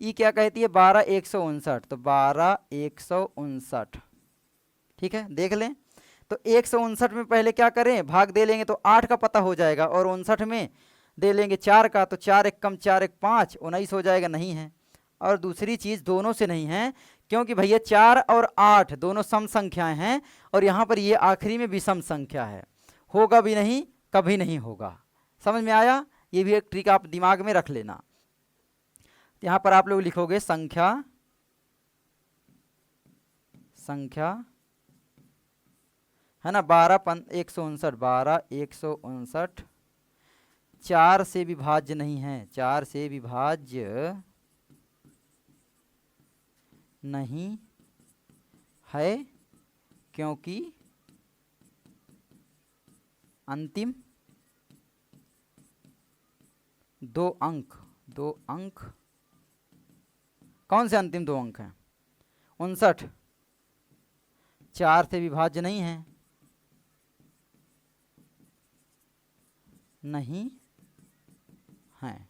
[SPEAKER 1] ई क्या कहती है, 12159, तो 12159, ठीक है। देख लें, तो 159 में पहले क्या करें, भाग दे लेंगे तो 8 का पता हो जाएगा, और 59 में दे लेंगे 4 का, तो 4 एक कम 4 एक 5, 19 हो जाएगा, नहीं है। और दूसरी चीज़ दोनों से नहीं है, क्योंकि भैया 4 और 8 दोनों सम संख्याएं हैं, और यहाँ पर ये आखिरी में विषम संख्या है, होगा भी नहीं, कभी नहीं होगा। समझ में आया, ये भी एक ट्रिक आप दिमाग में रख लेना। यहाँ पर आप लोग लिखोगे संख्या है ना, 12159, 4 से विभाज्य नहीं है, 4 से विभाज्य नहीं है, क्योंकि अंतिम 2 अंक कौन से अंतिम 2 अंक हैं, 59 4 से विभाज्य नहीं है, नहीं है।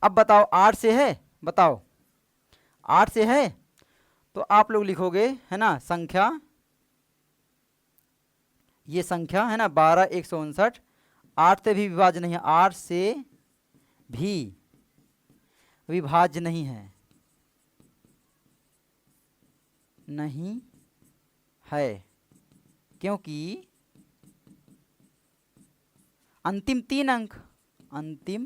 [SPEAKER 1] अब बताओ 8 से है, बताओ 8 से है तो आप लोग लिखोगे है ना संख्या, ये संख्या है ना 12 159 8 से भी विभाज्य नहीं है, 8 से भी विभाज्य नहीं है, नहीं है, क्योंकि अंतिम 3 अंक, अंतिम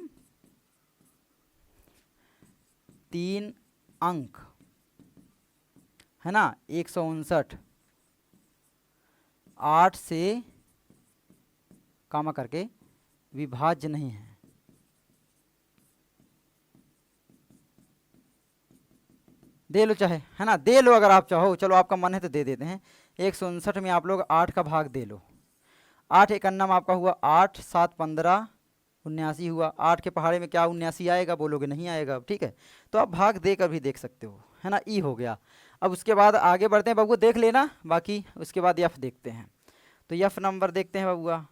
[SPEAKER 1] 3 अंक है ना 159 8 से कामा करके विभाज्य नहीं है। दे लो चाहे, है ना, दे लो अगर आप चाहो, चलो आपका मन है तो दे देते हैं। 159 में आप लोग 8 का भाग दे लो। 8 एकन्नम आपका हुआ 8 7 15 79 हुआ। 8 के पहाड़े में क्या 79 आएगा, बोलोगे नहीं आएगा, ठीक है। तो आप भाग देकर भी देख सकते हो, है ना, ई हो गया। अब उसके बाद आगे बढ़ते हैं बबुआ, देख लेना बाकी, उसके बाद यफ देखते हैं। तो यफ नंबर देखते हैं बबुआ,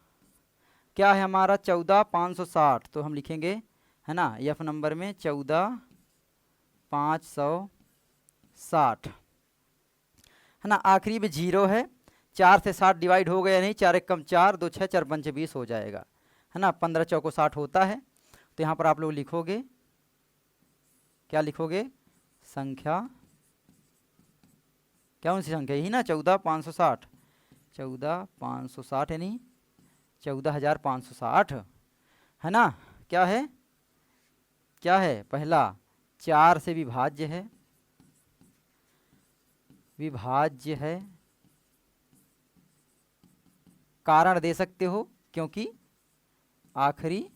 [SPEAKER 1] क्या है हमारा 14 560, तो हम लिखेंगे है ना यफ नंबर में 14 560 है ना। आखिरी में 0 है, 4 से 60 डिवाइड हो गया नहीं, 4 1 कम 4 2 6 4 5 20 हो जाएगा, है ना। 15 चौको 60 होता है। तो यहाँ पर आप लोग लिखोगे, क्या लिखोगे, संख्या, क्या कौन सी संख्या, यही ना 14 560, 14 560 यानी 14,560 है ना। क्या है, क्या है, पहला 4 से विभाज्य है, विभाज्य है, कारण दे सकते हो क्योंकि आखिरी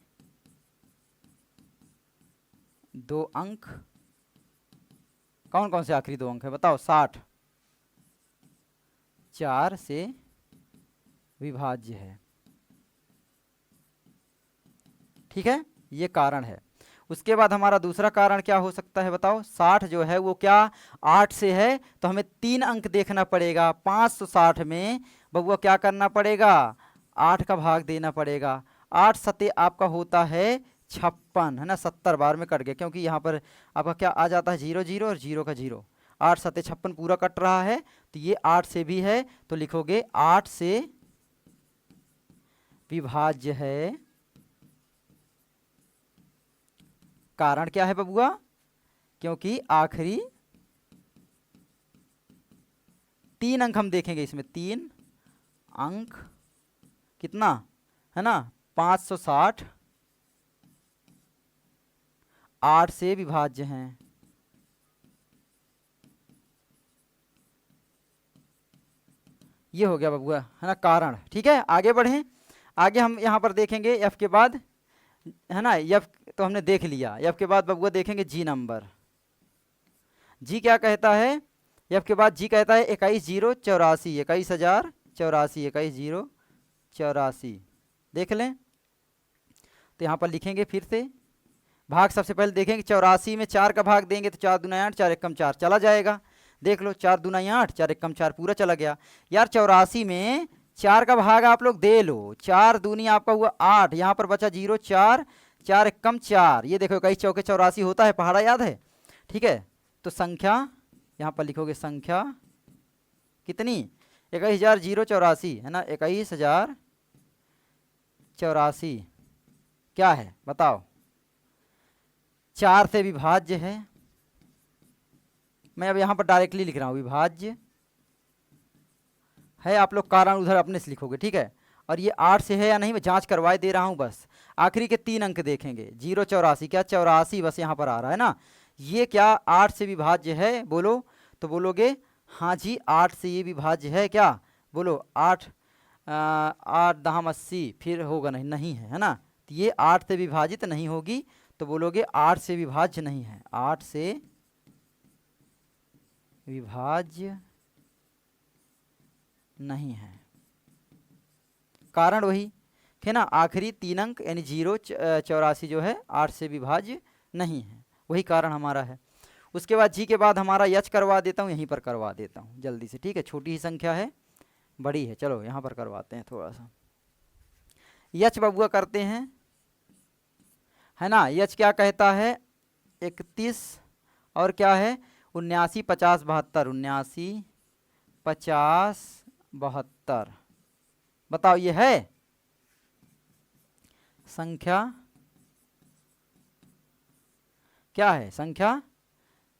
[SPEAKER 1] 2 अंक, कौन कौन से आखिरी 2 अंक है बताओ, 60, 4 से विभाज्य है, ठीक है, ये कारण है। उसके बाद हमारा दूसरा कारण क्या हो सकता है बताओ, 60 जो है वो क्या 8 से है, तो हमें 3 अंक देखना पड़ेगा। 560 में बबुआ क्या करना पड़ेगा, 8 का भाग देना पड़ेगा। 8 सते आपका होता है 56, है ना, 70 बार में कट गया, क्योंकि यहाँ पर आपका क्या आ जाता है 0 0 और 0 का 0, 8 सते 56 पूरा कट रहा है। तो ये 8 से भी है, तो लिखोगे 8 से विभाज्य है। कारण क्या है बबुआ, क्योंकि आखिरी 3 अंक हम देखेंगे इसमें, 3 अंक कितना है ना 560 8 से विभाज्य हैं। ये हो गया बबुआ, है ना कारण, ठीक है। आगे बढ़ें, आगे हम यहाँ पर देखेंगे एफ के बाद, है ना, एफ तो हमने देख लिया। एफ के बाद बबुआ देखेंगे जी नंबर, जी क्या कहता है, एफ के बाद जी कहता है 21,084, 21,084, 21,084, देख लें। तो यहाँ पर लिखेंगे फिर से भाग, सबसे पहले देखेंगे 84 में 4 का भाग देंगे तो 4 दूना 8, 4 एक कम 4 चला जाएगा, देख लो 4 दूना 8, 4 एक कम 4 पूरा चला गया। यार 84 में 4 का भाग आप लोग दे लो, 4 दूनी आपका हुआ 8, यहाँ पर बचा 0, 4 4 एक कम 4, ये देखो 21 चौके 84 होता है, पहाड़ा याद है, ठीक है। तो संख्या यहाँ पर लिखोगे, संख्या कितनी 21,084 है ना, 21,084 क्या है बताओ, 4 से विभाज्य है। मैं अब यहाँ पर डायरेक्टली लिख रहा हूँ विभाज्य है, आप लोग कारण उधर अपने से लिखोगे, ठीक है। और ये 8 से है या नहीं मैं जांच करवाए दे रहा हूँ बस। आखिरी के 3 अंक देखेंगे, 0 84, क्या 84 बस यहाँ पर आ रहा है ना, ये क्या 8 से विभाज्य है, बोलो तो बोलोगे हाँ जी 8 से ये विभाज्य है, क्या बोलो 8 8 दहम 80, फिर होगा नहीं, नहीं है ना, तो ये 8 से विभाजित नहीं होगी, तो बोलोगे 8 से विभाज्य नहीं है, 8 से विभाज्य नहीं है। कारण वही है ना, आखिरी 3 अंक यानी 0 84 जो है 8 से विभाज्य नहीं है, वही कारण हमारा है। उसके बाद जी के बाद हमारा यच करवा देता हूँ, यहीं पर करवा देता हूँ जल्दी से, ठीक है, छोटी ही संख्या है, बड़ी है, चलो यहाँ पर करवाते हैं थोड़ा सा। यच बबुआ करते हैं, है ना। यच क्या कहता है 31 और क्या है 79 50 72, 79 50 72। बताओ ये है संख्या, क्या है संख्या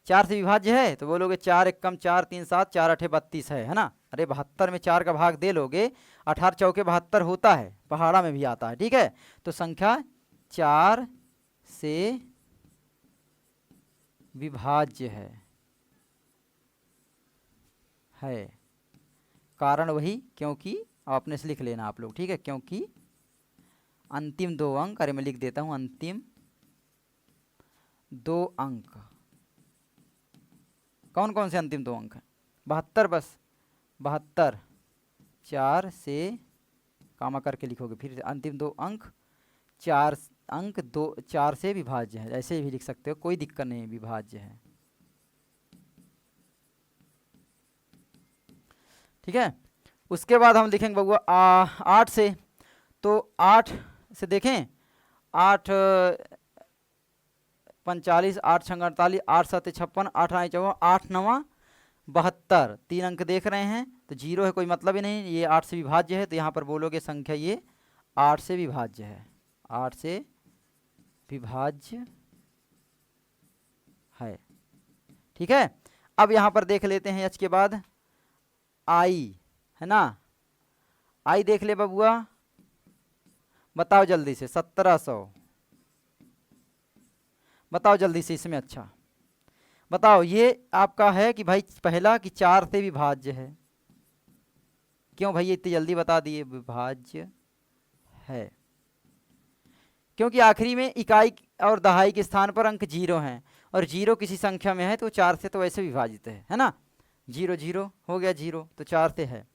[SPEAKER 1] 4 से विभाज्य है। तो बोलोगे 4 एक कम 4 3 7 4 8 32 है ना। अरे 72 में 4 का भाग दे लोगे, 18 चौके 72 होता है, पहाड़ा में भी आता है, ठीक है। तो संख्या 4 से विभाज्य है। कारण वही, क्योंकि अपने से लिख लेना आप लोग, ठीक है। क्योंकि अंतिम 2 अंक, अरे मैं लिख देता हूं अंतिम 2 अंक। कौन कौन से अंतिम 2 अंक हैं? 72, बस 72 4 से कामा करके लिखोगे, फिर अंतिम 2 अंक 4 अंक 2 4 से विभाज्य है, ऐसे भी लिख सकते हो, कोई दिक्कत नहीं, विभाज्य है, ठीक है। उसके बाद हम लिखेंगे बबुआ 8 से। तो 8 से देखें, 8 45 8 6 48 8 7 56 8 9 54 8 9 72, 3 अंक देख रहे हैं। तो 0 है, कोई मतलब ही नहीं, ये 8 से विभाज्य है। तो यहाँ पर बोलोगे संख्या ये 8 से विभाज्य है, 8 से विभाज्य है, ठीक है। अब यहाँ पर देख लेते हैं एच के बाद आई, है ना। आई देख ले बबुआ, बताओ जल्दी से 1700, बताओ जल्दी से इसमें। अच्छा बताओ, ये आपका है कि भाई पहला कि 4 से विभाज्य है। क्यों भाई इतनी जल्दी बता दिए? विभाज्य है क्योंकि आखिरी में इकाई और दहाई के स्थान पर अंक 0 हैं, और 0 किसी संख्या में है तो 4 से तो वैसे विभाजित है ना। 0 0 हो गया 0, तो 4 से है।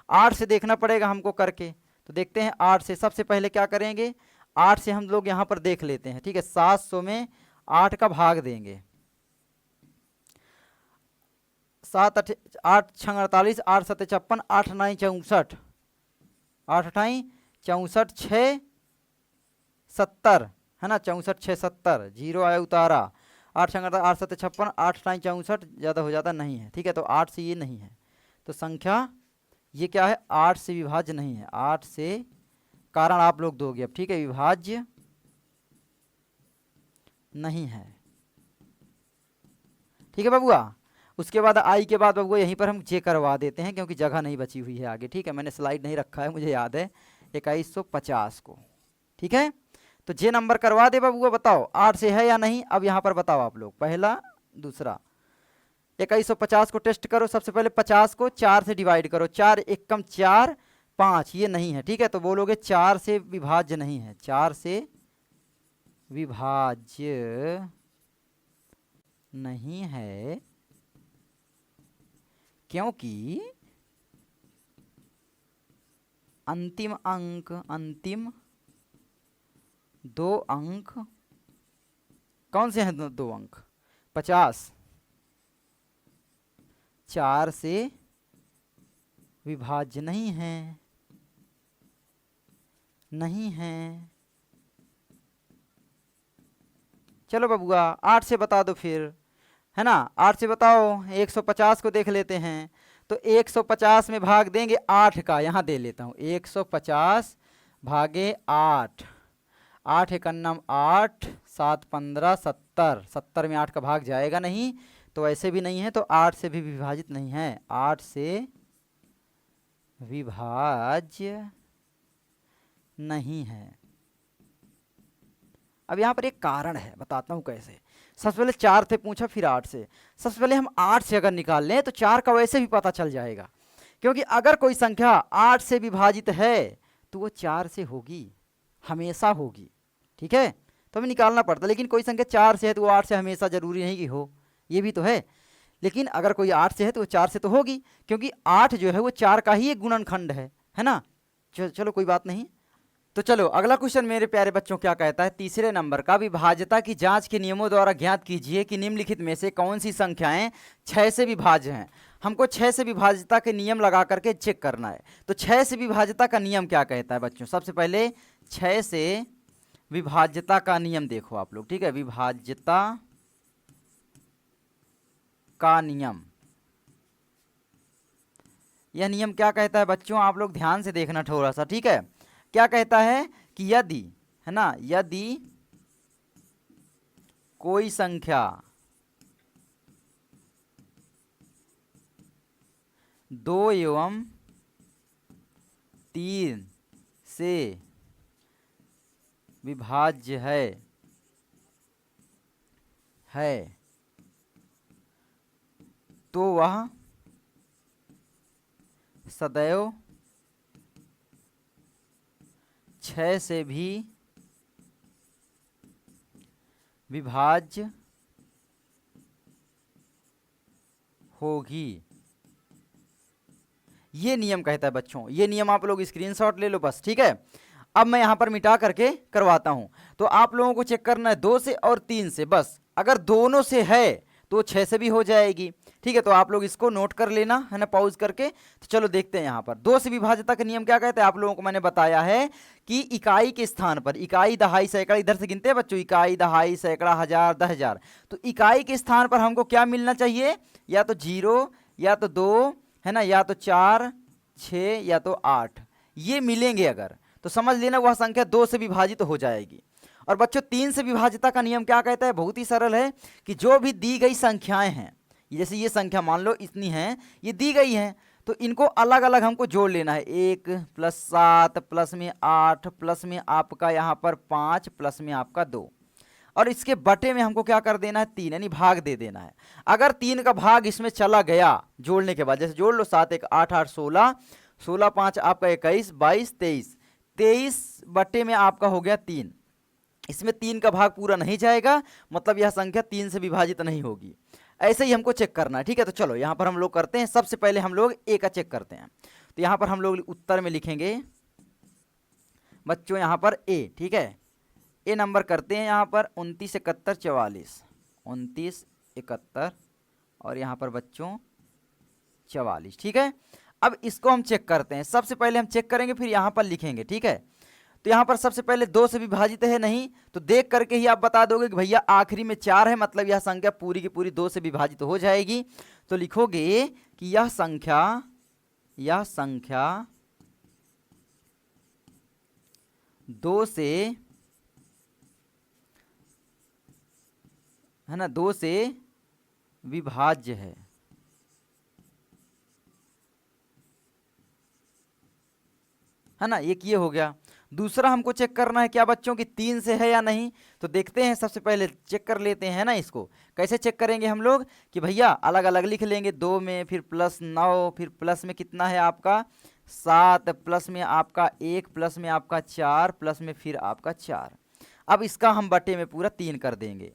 [SPEAKER 1] 8 से देखना पड़ेगा हमको करके, तो देखते हैं 8 से। सबसे पहले क्या करेंगे, 8 से हम लोग यहाँ पर देख लेते हैं, ठीक है। 700 में 8 का भाग देंगे, 7 8 6 48 8 7 56 8 9 64 8 9 64 6 70, है ना। 64 6 70, 0 आया उतारा। 8 6 8 7 56 8 9 64, ज़्यादा हो जाता नहीं है, ठीक है। तो 8 से ये नहीं है, तो संख्या ये क्या है 8 से विभाज्य नहीं है। 8 से कारण आप लोग दोगे अब, ठीक है, विभाज्य नहीं है, ठीक है बबुआ। उसके बाद आई के बाद बबुआ यहीं पर हम जे करवा देते हैं, क्योंकि जगह नहीं बची हुई है आगे, ठीक है। मैंने स्लाइड नहीं रखा है, मुझे याद है 2150 को, ठीक है। तो जे नंबर करवा दे बबुआ, बताओ 8 से है या नहीं। अब यहाँ पर बताओ आप लोग, पहला दूसरा 2150 को टेस्ट करो। सबसे पहले 50 को 4 से डिवाइड करो, 4 1 कम 4 5, ये नहीं है, ठीक है। तो बोलोगे 4 से विभाज्य नहीं है, 4 से विभाज्य नहीं है, क्योंकि अंतिम अंक, अंतिम 2 अंक कौन से हैं? 2 अंक 50 4 से विभाज्य नहीं है, नहीं है। चलो बबुआ 8 से बता दो फिर, है ना। 8 से बताओ। 150 को देख लेते हैं, तो 150 में भाग देंगे 8 का, यहाँ दे लेता हूँ 150 भागे 8, 8 एक अन्नम 8 7 15 70, 70 में 8 का भाग जाएगा नहीं, तो ऐसे भी नहीं है, तो 8 से भी विभाजित नहीं है, 8 से विभाज्य नहीं है। अब यहाँ पर एक कारण है, बताता हूँ कैसे। सबसे पहले 4 से पूछा, फिर 8 से। सबसे पहले हम 8 से अगर निकाल लें तो 4 का वैसे भी पता चल जाएगा, क्योंकि अगर कोई संख्या 8 से विभाजित है तो वो 4 से होगी, हमेशा होगी, ठीक है। तो हमें निकालना पड़ता, लेकिन कोई संख्या 4 से है तो वो 8 से हमेशा जरूरी नहीं कि हो, ये भी तो है। लेकिन अगर कोई 8 से है तो वो 4 से तो होगी, क्योंकि 8 जो है वो 4 का ही एक गुणनखंड है ना। चलो कोई बात नहीं। तो चलो अगला क्वेश्चन मेरे प्यारे बच्चों क्या कहता है, तीसरे नंबर का, विभाज्यता की जांच के नियमों द्वारा ज्ञात कीजिए कि निम्नलिखित में से कौन सी संख्याएं 6 से विभाज्य हैं। हमको 6 से विभाज्यता के नियम लगा करके चेक करना है। तो 6 से विभाज्यता का नियम क्या कहता है बच्चों? सबसे पहले 6 से विभाज्यता का नियम देखो आप लोग, ठीक है, विभाज्यता का नियम। यह नियम क्या कहता है बच्चों, आप लोग ध्यान से देखना थोड़ा सा, ठीक है। क्या कहता है कि यदि, है ना, यदि कोई संख्या 2 एवं 3 से विभाज्य है तो वह सदैव 6 से भी विभाज्य होगी। ये नियम कहता है बच्चों, ये नियम आप लोग स्क्रीनशॉट ले लो बस, ठीक है। अब मैं यहां पर मिटा करके करवाता हूं। तो आप लोगों को चेक करना है 2 से और 3 से, बस अगर दोनों से है तो 6 से भी हो जाएगी, ठीक है। तो आप लोग इसको नोट कर लेना, है ना, पॉज करके। तो चलो देखते हैं यहाँ पर 2 से विभाज्यता का नियम क्या कहता है। आप लोगों को मैंने बताया है कि इकाई के स्थान पर, इकाई दहाई सैकड़ा इधर से गिनते हैं बच्चों, इकाई दहाई सैकड़ा हजार 10,000, तो इकाई के स्थान पर हमको क्या मिलना चाहिए, या तो 0 या तो 2, है ना, या तो 4 6 या तो 8, ये मिलेंगे अगर, तो समझ लेना वह संख्या 2 से विभाजित हो जाएगी। और बच्चों 3 से विभाज्यता का नियम क्या कहता है, बहुत ही सरल है कि जो भी दी गई संख्याएं हैं, जैसे ये संख्या मान लो इतनी है, ये दी गई है, तो इनको अलग अलग हमको जोड़ लेना है। 1 + 7 प्लस में 8 प्लस में आपका यहाँ पर 5 प्लस में आपका 2, और इसके बटे में हमको क्या कर देना है, 3, यानी भाग दे देना है। अगर 3 का भाग इसमें चला गया जोड़ने के बाद, जैसे जोड़ लो 7 1 8 8 16, 16 5 आपका 21 22 23, 23 बटे में आपका हो गया 3, इसमें 3 का भाग पूरा नहीं जाएगा, मतलब यह संख्या 3 से विभाजित नहीं होगी। ऐसे ही हमको चेक करना है, ठीक है। तो चलो यहाँ पर हम लोग करते हैं, सबसे पहले हम लोग ए का चेक करते हैं। तो यहाँ पर हम लोग उत्तर में लिखेंगे बच्चों यहाँ पर ए, ठीक है। ए नंबर करते हैं यहाँ पर 29 71 44, 29 71 और यहाँ पर बच्चों 44, ठीक है। अब इसको हम चेक करते हैं, सबसे पहले हम चेक करेंगे फिर यहाँ पर लिखेंगे, ठीक है। तो यहाँ पर सबसे पहले 2 से विभाजित है नहीं, तो देख करके ही आप बता दोगे कि भैया आखिरी में 4 है, मतलब यह संख्या पूरी की पूरी 2 से विभाजित हो जाएगी। तो लिखोगे कि यह संख्या 2 से, है ना, 2 से विभाज्य है ना, एक ये हो गया। दूसरा हमको चेक करना है क्या बच्चों की 3 से है या नहीं, तो देखते हैं, सबसे पहले चेक कर लेते हैं ना। इसको कैसे चेक करेंगे हम लोग कि भैया अलग अलग लिख लेंगे, 2 में फिर +9, फिर प्लस में कितना है आपका 7, प्लस में आपका 1, प्लस में आपका 4, प्लस में फिर आपका 4। अब इसका हम बटे में पूरा 3 कर देंगे,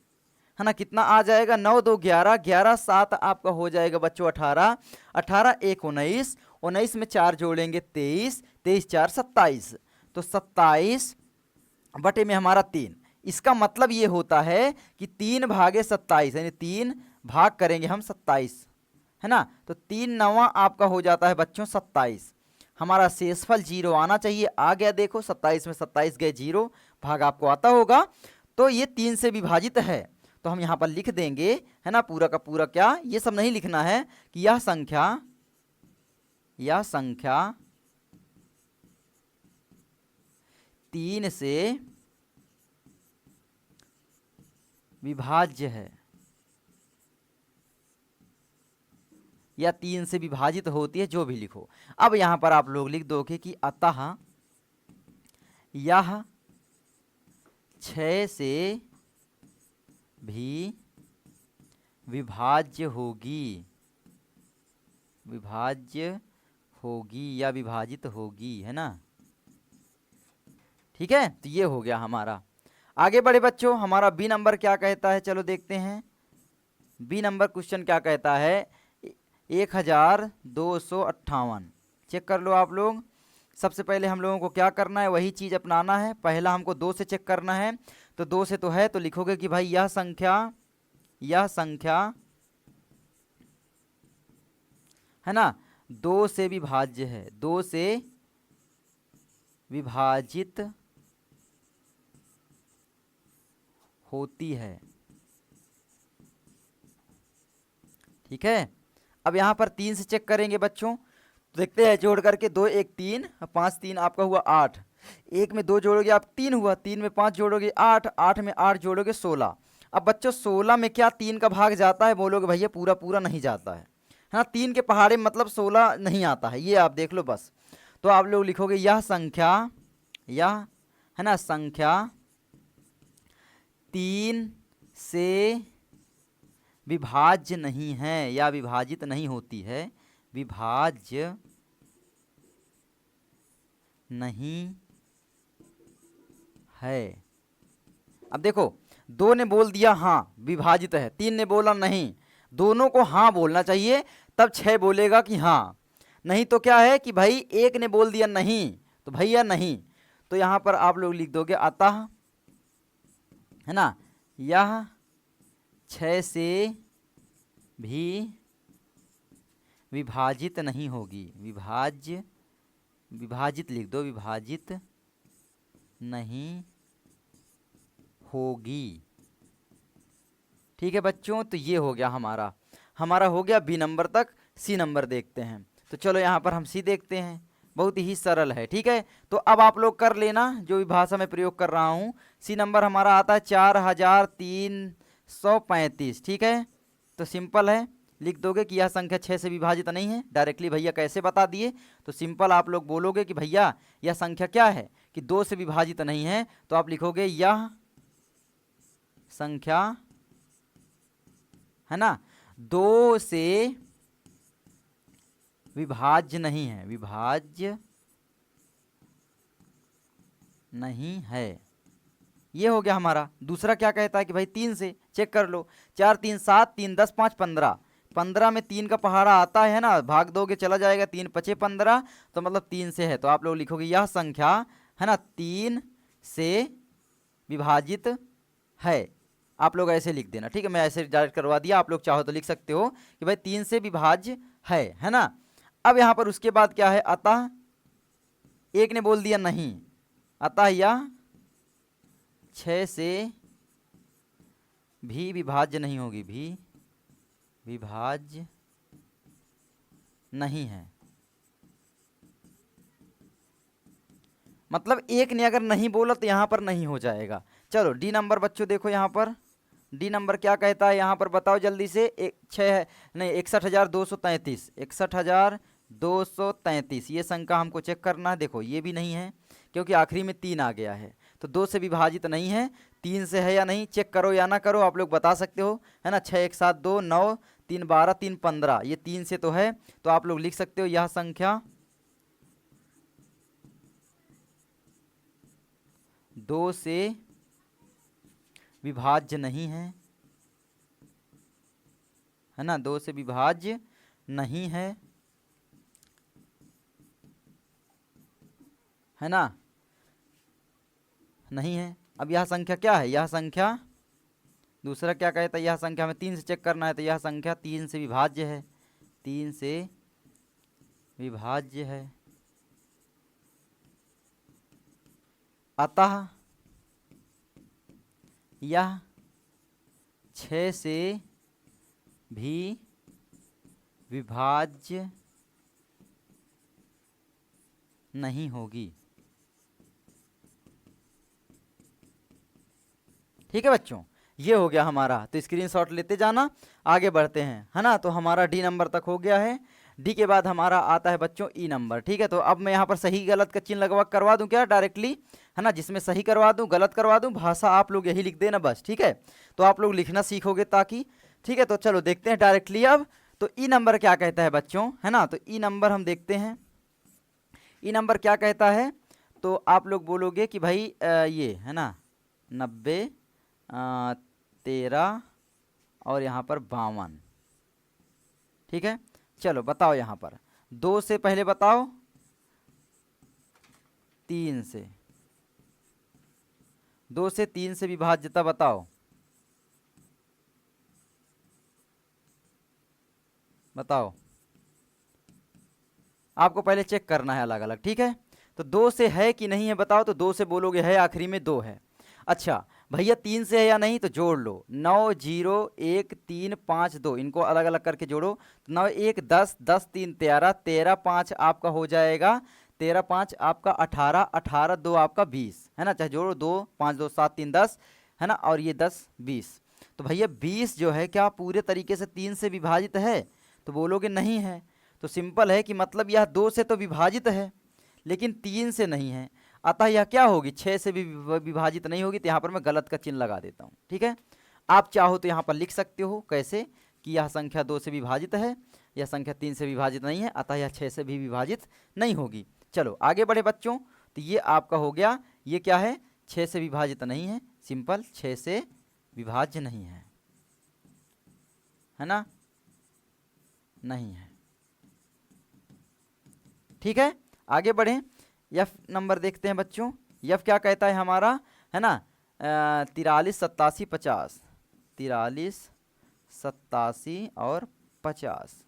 [SPEAKER 1] है ना, कितना आ जाएगा 9 2 11, 11 7 आपका हो जाएगा बच्चों 18, 18 1 19, 19 में 4 जोड़ेंगे 23, 23 4 27, तो 27 बटे में हमारा 3। इसका मतलब ये होता है कि 3 भागे 27, यानी 3 भाग करेंगे हम 27, है ना, तो 3 9 आपका हो जाता है बच्चों 27। हमारा शेषफल 0 आना चाहिए, आ गया, देखो 27 में 27 गए 0, भाग आपको आता होगा। तो ये 3 से विभाजित है, तो हम यहाँ पर लिख देंगे, है ना, पूरा का पूरा, क्या ये सब नहीं लिखना है कि यह संख्या 3 से विभाज्य है या 3 से विभाजित होती है, जो भी लिखो। अब यहां पर आप लोग लिख दोगे कि अतः यह 6 से भी विभाज्य होगी या विभाजित होगी, है ना, ठीक है। तो ये हो गया हमारा। आगे बढ़े बच्चों, हमारा बी नंबर क्या कहता है, चलो देखते हैं। बी नंबर क्वेश्चन क्या कहता है, 1258, चेक कर लो आप लोग। सबसे पहले हम लोगों को क्या करना है, वही चीज़ अपनाना है। पहला हमको 2 से चेक करना है, तो 2 से तो है, तो लिखोगे कि भाई यह संख्या है ना 2 से विभाज्य है, 2 से विभाजित होती है। ठीक है, अब यहाँ पर 3 से चेक करेंगे बच्चों, तो देखते हैं जोड़ करके 2 1 3 5 3 आपका हुआ 8, एक में 2 जोड़ोगे आप 3 हुआ, 3 में 5 जोड़ोगे 8, 8 में 8 जोड़ोगे 16। अब बच्चों 16 में क्या 3 का भाग जाता है? बोलोगे भैया पूरा पूरा नहीं जाता है ना, 3 के पहाड़े मतलब 16 नहीं आता है, ये आप देख लो बस। तो आप लोग लिखोगे यह संख्या, यह है ना संख्या 3 से विभाज्य नहीं है या विभाजित नहीं होती है, विभाज्य नहीं है। अब देखो 2 ने बोल दिया हाँ विभाजित है, 3 ने बोला नहीं, दोनों को हाँ बोलना चाहिए तब 6 बोलेगा कि हाँ, नहीं तो क्या है कि भाई 1 ने बोल दिया नहीं तो भैया नहीं। तो यहाँ पर आप लोग लिख दोगे अतः, है ना, यह 6 से भी विभाजित नहीं होगी, विभाजित लिख दो, विभाजित नहीं होगी। ठीक है बच्चों, तो ये हो गया हमारा हो गया बी नंबर तक। सी नंबर देखते हैं, तो चलो यहाँ पर हम सी देखते हैं, बहुत ही सरल है। ठीक है, तो अब आप लोग कर लेना जो भी भाषा में प्रयोग कर रहा हूँ। सी नंबर हमारा आता है 4335। ठीक है, तो सिंपल है, लिख दोगे कि यह संख्या 6 से विभाजित नहीं है। डायरेक्टली भैया कैसे बता दिए, तो सिंपल आप लोग बोलोगे कि भैया यह संख्या क्या है कि 2 से विभाजित नहीं है, तो आप लिखोगे यह संख्या, है ना, 2 से विभाज्य नहीं है, विभाज्य नहीं है। ये हो गया हमारा। दूसरा क्या कहता है कि भाई 3 से चेक कर लो, 4 3 7 3 10 5 15, 15 में 3 का पहाड़ा आता है ना, भाग दोगे चला जाएगा, 3 5 15, तो मतलब 3 से है। तो आप लोग लिखोगे यह संख्या, है ना, 3 से विभाजित है। आप लोग ऐसे लिख देना। ठीक है, मैं ऐसे डायरेक्ट करवा दिया, आप लोग चाहो तो लिख सकते हो कि भाई 3 से विभाज्य है ना। अब यहाँ पर उसके बाद क्या है, अतः 1 ने बोल दिया नहीं, अतः यह 6 से भी विभाज्य नहीं होगी, भी विभाज्य नहीं है। मतलब 1 ने अगर नहीं बोला तो यहाँ पर नहीं हो जाएगा। चलो डी नंबर बच्चों देखो, यहाँ पर डी नंबर क्या कहता है, यहाँ पर बताओ जल्दी से। 61,233, 61,233 ये संख्या हमको चेक करना है। देखो ये भी नहीं है क्योंकि आखिरी में 3 आ गया है, तो 2 से विभाजित नहीं है। 3 से है या नहीं चेक करो या ना करो, आप लोग बता सकते हो, है ना। 6 1 7 2 9 3 12 3 15, ये 3 से तो है, तो आप लोग लिख सकते हो यह संख्या 2 से विभाज्य नहीं है ना, 2 से विभाज्य नहीं है ना, नहीं है। अब यह संख्या क्या है, यह संख्या दूसरा क्या कहता है, यह संख्या हमें 3 से चेक करना है, तो यह संख्या 3 से विभाज्य है, 3 से विभाज्य है। अतः यह 6 से भी विभाज्य नहीं होगी। ठीक है बच्चों, ये हो गया हमारा, तो स्क्रीनशॉट लेते जाना, आगे बढ़ते हैं, है ना। तो हमारा डी नंबर तक हो गया है। डी के बाद हमारा आता है बच्चों ई नंबर। ठीक है, तो अब मैं यहाँ पर सही गलत का चिन्ह लगवा करवा दूं क्या डायरेक्टली, है ना, जिसमें सही करवा दूं गलत करवा दूं, भाषा आप लोग यही लिख देना बस। ठीक है, तो आप लोग लिखना सीखोगे ताकि, ठीक है। तो चलो देखते हैं डायरेक्टली अब, तो ई नंबर क्या कहता है बच्चों, है ना। तो ई नंबर हम देखते हैं, ई नंबर क्या कहता है, तो आप लोग बोलोगे कि भाई ये है ना 90 13 और यहाँ पर 52। ठीक है, चलो बताओ यहाँ पर 2 से पहले बताओ, 3 से, 2 से 3 से विभाज्यता बताओ, बताओ। आपको पहले चेक करना है अलग अलग। ठीक है, तो 2 से है कि नहीं है बताओ, तो 2 से बोलोगे है, आखिरी में 2 है। अच्छा भैया 3 से है या नहीं तो जोड़ लो। 9 0 1 3 5 2, इनको अलग अलग करके जोड़ो। तो 9 1 10, 10 3 13, 13 5 आपका हो जाएगा, 13 5 आपका 18, 18 2 आपका 20, है ना। चाहे जोड़ो, 2 5 2 7 3 10, है ना, और ये 10 20। तो भैया 20 जो है क्या पूरे तरीके से 3 से विभाजित है? तो बोलोगे नहीं है। तो सिंपल है कि मतलब यह 2 से तो विभाजित है लेकिन 3 से नहीं है, अतः यह क्या होगी, 6 से भी विभाजित नहीं होगी। तो यहाँ पर मैं गलत का चिन्ह लगा देता हूँ, ठीक है। आप चाहो तो यहाँ पर लिख सकते हो कैसे कि यह संख्या 2 से विभाजित है, यह संख्या 3 से विभाजित नहीं है, अतः यह 6 से भी विभाजित नहीं होगी। चलो आगे बढ़े बच्चों। तो ये आपका हो गया, ये क्या है, 6 से विभाजित नहीं है, सिंपल 6 से विभाज्य नहीं है ना, नहीं है, ठीक है। आगे बढ़ें, एफ नंबर देखते हैं बच्चों। एफ क्या कहता है हमारा, है ना, 43 87 50, 43 87 और 50।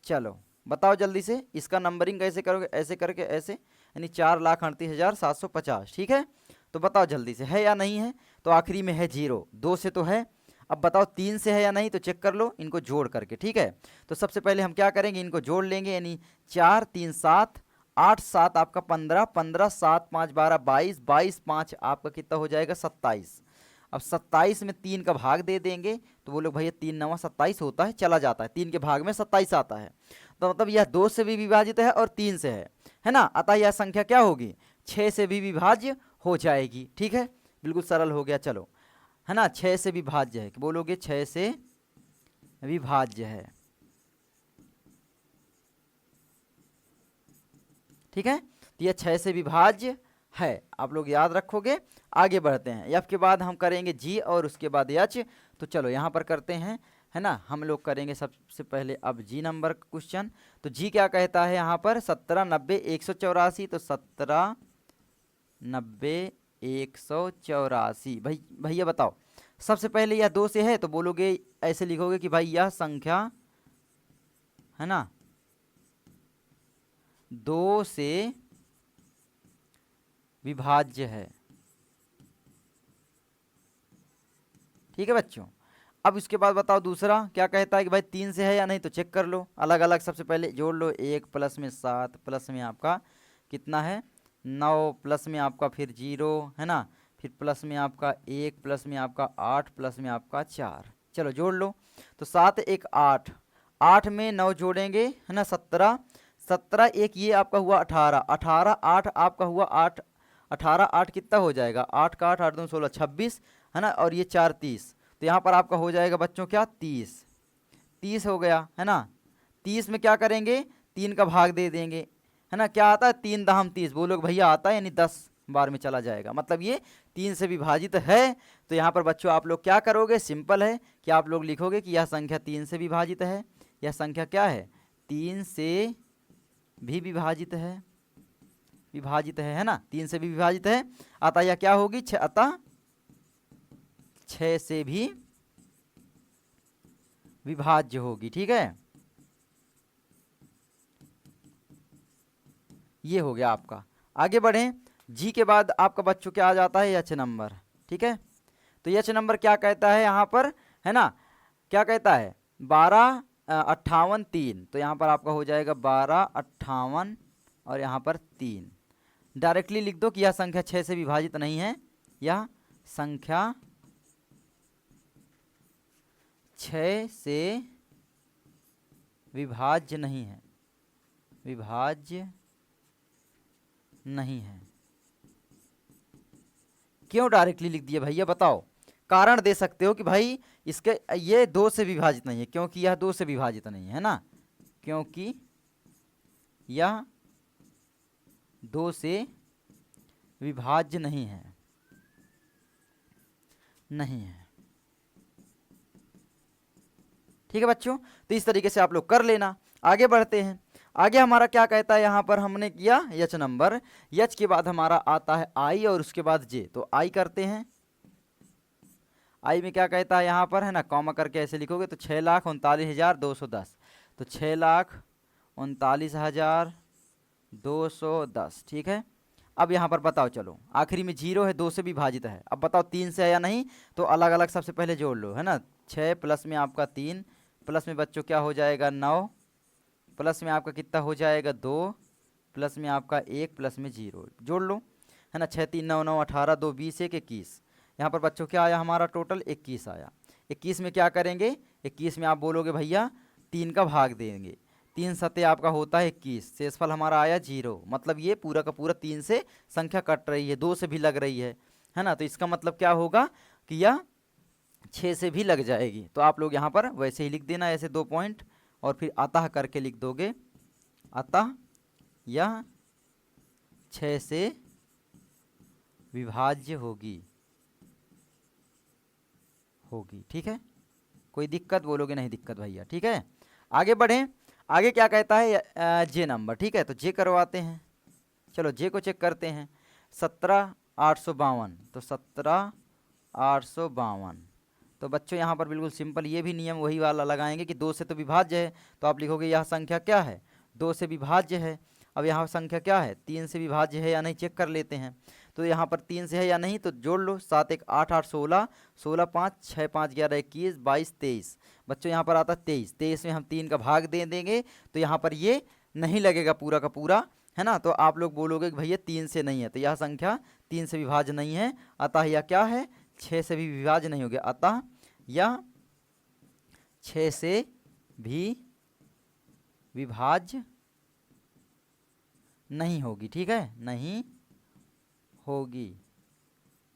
[SPEAKER 1] चलो बताओ जल्दी से इसका नंबरिंग कैसे करोगे, ऐसे करके ऐसे, यानी 4,38,750, ठीक है। तो बताओ जल्दी से है या नहीं है। तो आखिरी में है 0, 2 से तो है। अब बताओ 3 से है या नहीं, तो चेक कर लो इनको जोड़ करके, ठीक है। तो सबसे पहले हम क्या करेंगे, इनको जोड़ लेंगे, यानी 4 3 7, 8 7 आपका 15, 15 7 5 12 22, 22 5 आपका कितना हो जाएगा 27। अब 27 में 3 का भाग दे देंगे तो बोलो भैया 3 9 27 होता है, चला जाता है, 3 के भाग में 27 आता है। तो मतलब यह 2 से भी विभाजित है और 3 से है ना, अतः यह संख्या क्या होगी, 6 से भी विभाज्य हो जाएगी, ठीक है। बिल्कुल सरल हो गया, चलो, है ना, 6 से विभाज्य है, बोलोगे 6 से विभाज्य है, ठीक है। तो यह 6 से विभाज्य है, आप लोग याद रखोगे। आगे बढ़ते हैं, एफ के बाद हम करेंगे जी और उसके बाद एच। तो चलो यहाँ पर करते हैं, है ना, हम लोग करेंगे सबसे पहले अब जी नंबर क्वेश्चन। तो जी क्या कहता है यहाँ पर, 17 90 184। तो 17 90 184, भैया बताओ सबसे पहले यह 2 से है तो बोलोगे, ऐसे लिखोगे कि भाई यह संख्या, है ना, 2 से विभाज्य है, ठीक है बच्चों। अब इसके बाद बताओ दूसरा क्या कहता है कि भाई 3 से है या नहीं, तो चेक कर लो अलग अलग, सबसे पहले जोड़ लो, 1 प्लस में 7 प्लस में आपका कितना है 9, प्लस में आपका फिर 0, है ना, फिर प्लस में आपका 1, प्लस में आपका 8, प्लस में आपका 4। चलो जोड़ लो। तो 7 1 8, 8 में 9 जोड़ेंगे, है ना, 17, 17 1 ये आपका हुआ 18, 18 8 आपका हुआ 8, 18 8 कितना हो जाएगा, 8 का 8 8 2 16 26, है ना, और ये 4 30। तो यहाँ पर आपका हो जाएगा बच्चों क्या 30, 30 हो गया, है ना। 30 में क्या करेंगे, 3 का भाग दे देंगे, है ना, क्या आता है 3 दहम 30, बोलोगे भैया आता है, यानी 10 बार में चला जाएगा, मतलब ये 3 से विभाजित है। तो यहाँ पर बच्चों आप लोग क्या करोगे, सिंपल है कि आप लोग लिखोगे कि यह संख्या 3 से विभाजित है, यह संख्या क्या है 3 से भी विभाजित है ना, 3 से भी विभाजित है, अतः यह क्या होगी, अतः 6 से भी विभाज्य होगी, ठीक है। ये हो गया आपका। आगे बढ़ें, जी के बाद आपका बच्चों क्या आ जाता है, एच नंबर, ठीक है। तो एच नंबर क्या कहता है यहाँ पर, है ना, क्या कहता है 12 58 3। तो यहाँ पर आपका हो जाएगा 12 58 और यहाँ पर 3। डायरेक्टली लिख दो कि यह संख्या 6 से विभाजित नहीं है, यह संख्या 6 से विभाज्य नहीं है, विभाज्य नहीं है। क्यों डायरेक्टली लिख दिया भैया, बताओ, कारण दे सकते हो कि भाई इसके ये 2 से विभाजित नहीं है, क्योंकि यह 2 से विभाजित नहीं है ना, क्योंकि यह 2 से विभाज्य नहीं है, नहीं है, ठीक है बच्चों। तो इस तरीके से आप लोग कर लेना। आगे बढ़ते हैं, आगे हमारा क्या कहता है, यहाँ पर हमने किया एच नंबर, एच के बाद हमारा आता है आई और उसके बाद जे। तो आई करते हैं, आई में क्या कहता है यहाँ पर, है ना, कॉमा करके ऐसे लिखोगे तो 6,39,210। तो 6,39,210, ठीक है। अब यहाँ पर बताओ, चलो आखिरी में 0 है, 2 से विभाजित है। अब बताओ 3 से है या नहीं, तो अलग अलग सबसे पहले जोड़ लो, है ना। 6 प्लस में आपका 3, प्लस में बच्चों क्या हो जाएगा 9, प्लस में आपका कितना हो जाएगा 2, प्लस में आपका 1, प्लस में 0 जोड़ लो, है ना। 6 3 9 9 18, 2 20 1 21। यहाँ पर बच्चों क्या आया हमारा टोटल 21 आया। 21 में क्या करेंगे, 21 में आप बोलोगे भैया 3 का भाग देंगे, 3 सते आपका होता है 21, शेषफल हमारा आया 0। मतलब ये पूरा का पूरा 3 से संख्या कट रही है, 2 से भी लग रही है ना। तो इसका मतलब क्या होगा कि यह 6 से भी लग जाएगी। तो आप लोग यहाँ पर वैसे ही लिख देना, ऐसे 2 पॉइंट, और फिर अतः करके लिख दोगे, अतः यह 6 से विभाज्य होगी। ठीक है, कोई दिक्कत बोलोगे नहीं दिक्कत भैया, ठीक है। आगे बढ़ें, आगे क्या कहता है जे नंबर, ठीक है। तो जे करवाते हैं, चलो जे को चेक करते हैं। 17,852, तो 17,852। तो बच्चों यहाँ पर बिल्कुल सिंपल, ये भी नियम वही वाला लगाएंगे कि 2 से तो विभाज्य है, तो आप लिखोगे यह संख्या क्या है, 2 से विभाज्य है। अब यहाँ संख्या क्या है, 3 से विभाज्य है या नहीं चेक कर लेते हैं। तो यहाँ पर 3 से है या नहीं, तो जोड़ लो, 7 1 8 8 16, 16 5 6 5 11 21 22 23। बच्चों यहाँ पर आता 23, 23 में हम 3 का भाग दे देंगे, तो यहाँ पर ये नहीं लगेगा पूरा का पूरा, है ना। तो आप लोग बोलोगे कि भैया 3 से नहीं है, तो यह संख्या 3 से विभाज्य नहीं है, अतः यह क्या है, 6 से भी विभाज्य नहीं होगी, अतः यह 6 से भी विभाज्य नहीं होगी, ठीक है, नहीं होगी,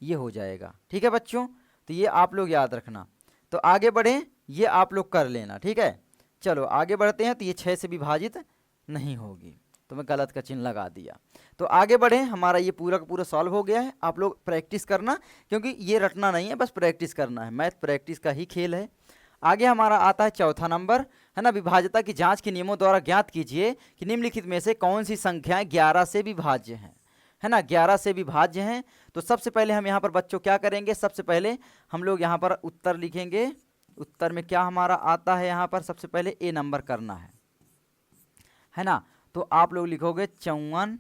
[SPEAKER 1] ये हो जाएगा, ठीक है बच्चों। तो ये आप लोग याद रखना। तो आगे बढ़ें, ये आप लोग कर लेना, ठीक है। चलो आगे बढ़ते हैं। तो ये 6 से विभाजित नहीं होगी, तो मैं गलत का चिन्ह लगा दिया। तो आगे बढ़ें, हमारा ये पूरा का पूरा सॉल्व हो गया है। आप लोग प्रैक्टिस करना, क्योंकि ये रटना नहीं है, बस प्रैक्टिस करना है, मैथ प्रैक्टिस का ही खेल है। आगे हमारा आता है चौथा नंबर, है ना। विभाज्यता की जांच के नियमों द्वारा ज्ञात कीजिए कि निम्नलिखित में से कौन सी संख्याएं 11 से विभाज्य हैं, है ना, 11 से विभाज्य हैं। तो सबसे पहले हम यहाँ पर बच्चों क्या करेंगे, सबसे पहले हम लोग यहाँ पर उत्तर लिखेंगे। उत्तर में क्या हमारा आता है, यहाँ पर सबसे पहले ए नंबर करना है ना। तो आप लोग लिखोगे 54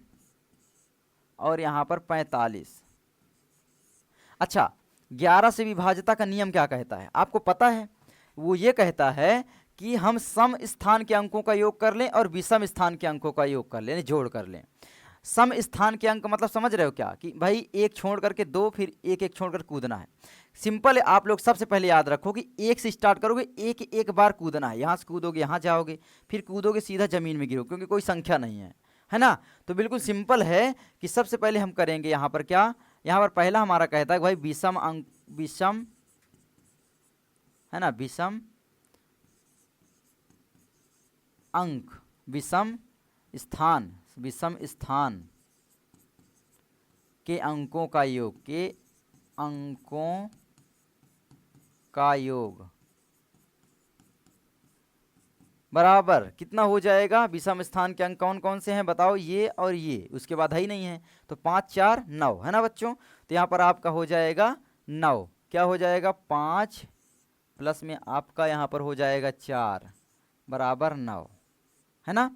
[SPEAKER 1] और यहाँ पर 45। अच्छा, 11 से विभाज्यता का नियम क्या कहता है, आपको पता है। वो ये कहता है कि हम सम स्थान के अंकों का योग कर लें और विषम स्थान के अंकों का योग कर लें, जोड़ कर लें। सम स्थान के अंक मतलब समझ रहे हो क्या, कि भाई एक छोड़ करके 2, फिर एक एक छोड़ कर कूदना है। सिंपल है, आप लोग सबसे पहले याद रखो कि 1 से स्टार्ट करोगे, एक एक बार कूदना है, यहाँ से कूदोगे यहाँ जाओगे, फिर कूदोगे सीधा ज़मीन में गिरोगे, क्योंकि कोई संख्या नहीं है ना। तो बिल्कुल सिंपल है कि सबसे पहले हम करेंगे यहाँ पर क्या, यहाँ पर पहला हमारा कहता है कि भाई विषम अंक, विषम, है ना, विषम अंक, विषम स्थान, विषम स्थान के अंकों का योग, के अंकों का योग बराबर कितना हो जाएगा। विषम स्थान के अंक कौन कौन से हैं बताओ, ये और ये, उसके बाद है ही नहीं है, तो 5 4 9, है ना बच्चों। तो यहाँ पर आपका हो जाएगा 9, क्या हो जाएगा 5 प्लस में आपका यहाँ पर हो जाएगा 4 बराबर 9, है ना।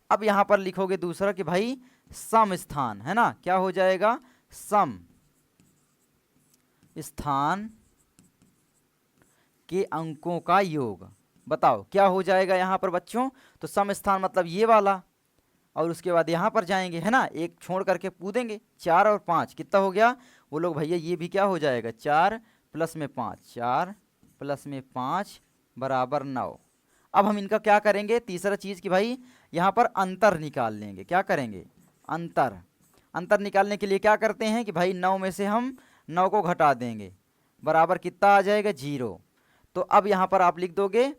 [SPEAKER 1] अब यहाँ पर लिखोगे दूसरा कि भाई सम स्थान, है ना, क्या हो जाएगा, सम स्थान के अंकों का योग, बताओ क्या हो जाएगा यहाँ पर बच्चों। तो सम स्थान मतलब ये वाला, और उसके बाद यहाँ पर जाएंगे, है ना, एक छोड़ करके कूदेंगे, 4 और 5 कितना हो गया, वो लोग भैया ये भी क्या हो जाएगा, 4 प्लस में 5, 4 प्लस में 5 बराबर 9। अब हम इनका क्या करेंगे, तीसरा चीज़ कि भाई यहाँ पर अंतर निकाल लेंगे। क्या करेंगे, अंतर। अंतर निकालने के लिए क्या करते हैं कि भाई 9 में से हम 9 को घटा देंगे, बराबर कितना आ जाएगा 0। तो अब यहाँ पर आप लिख दोगे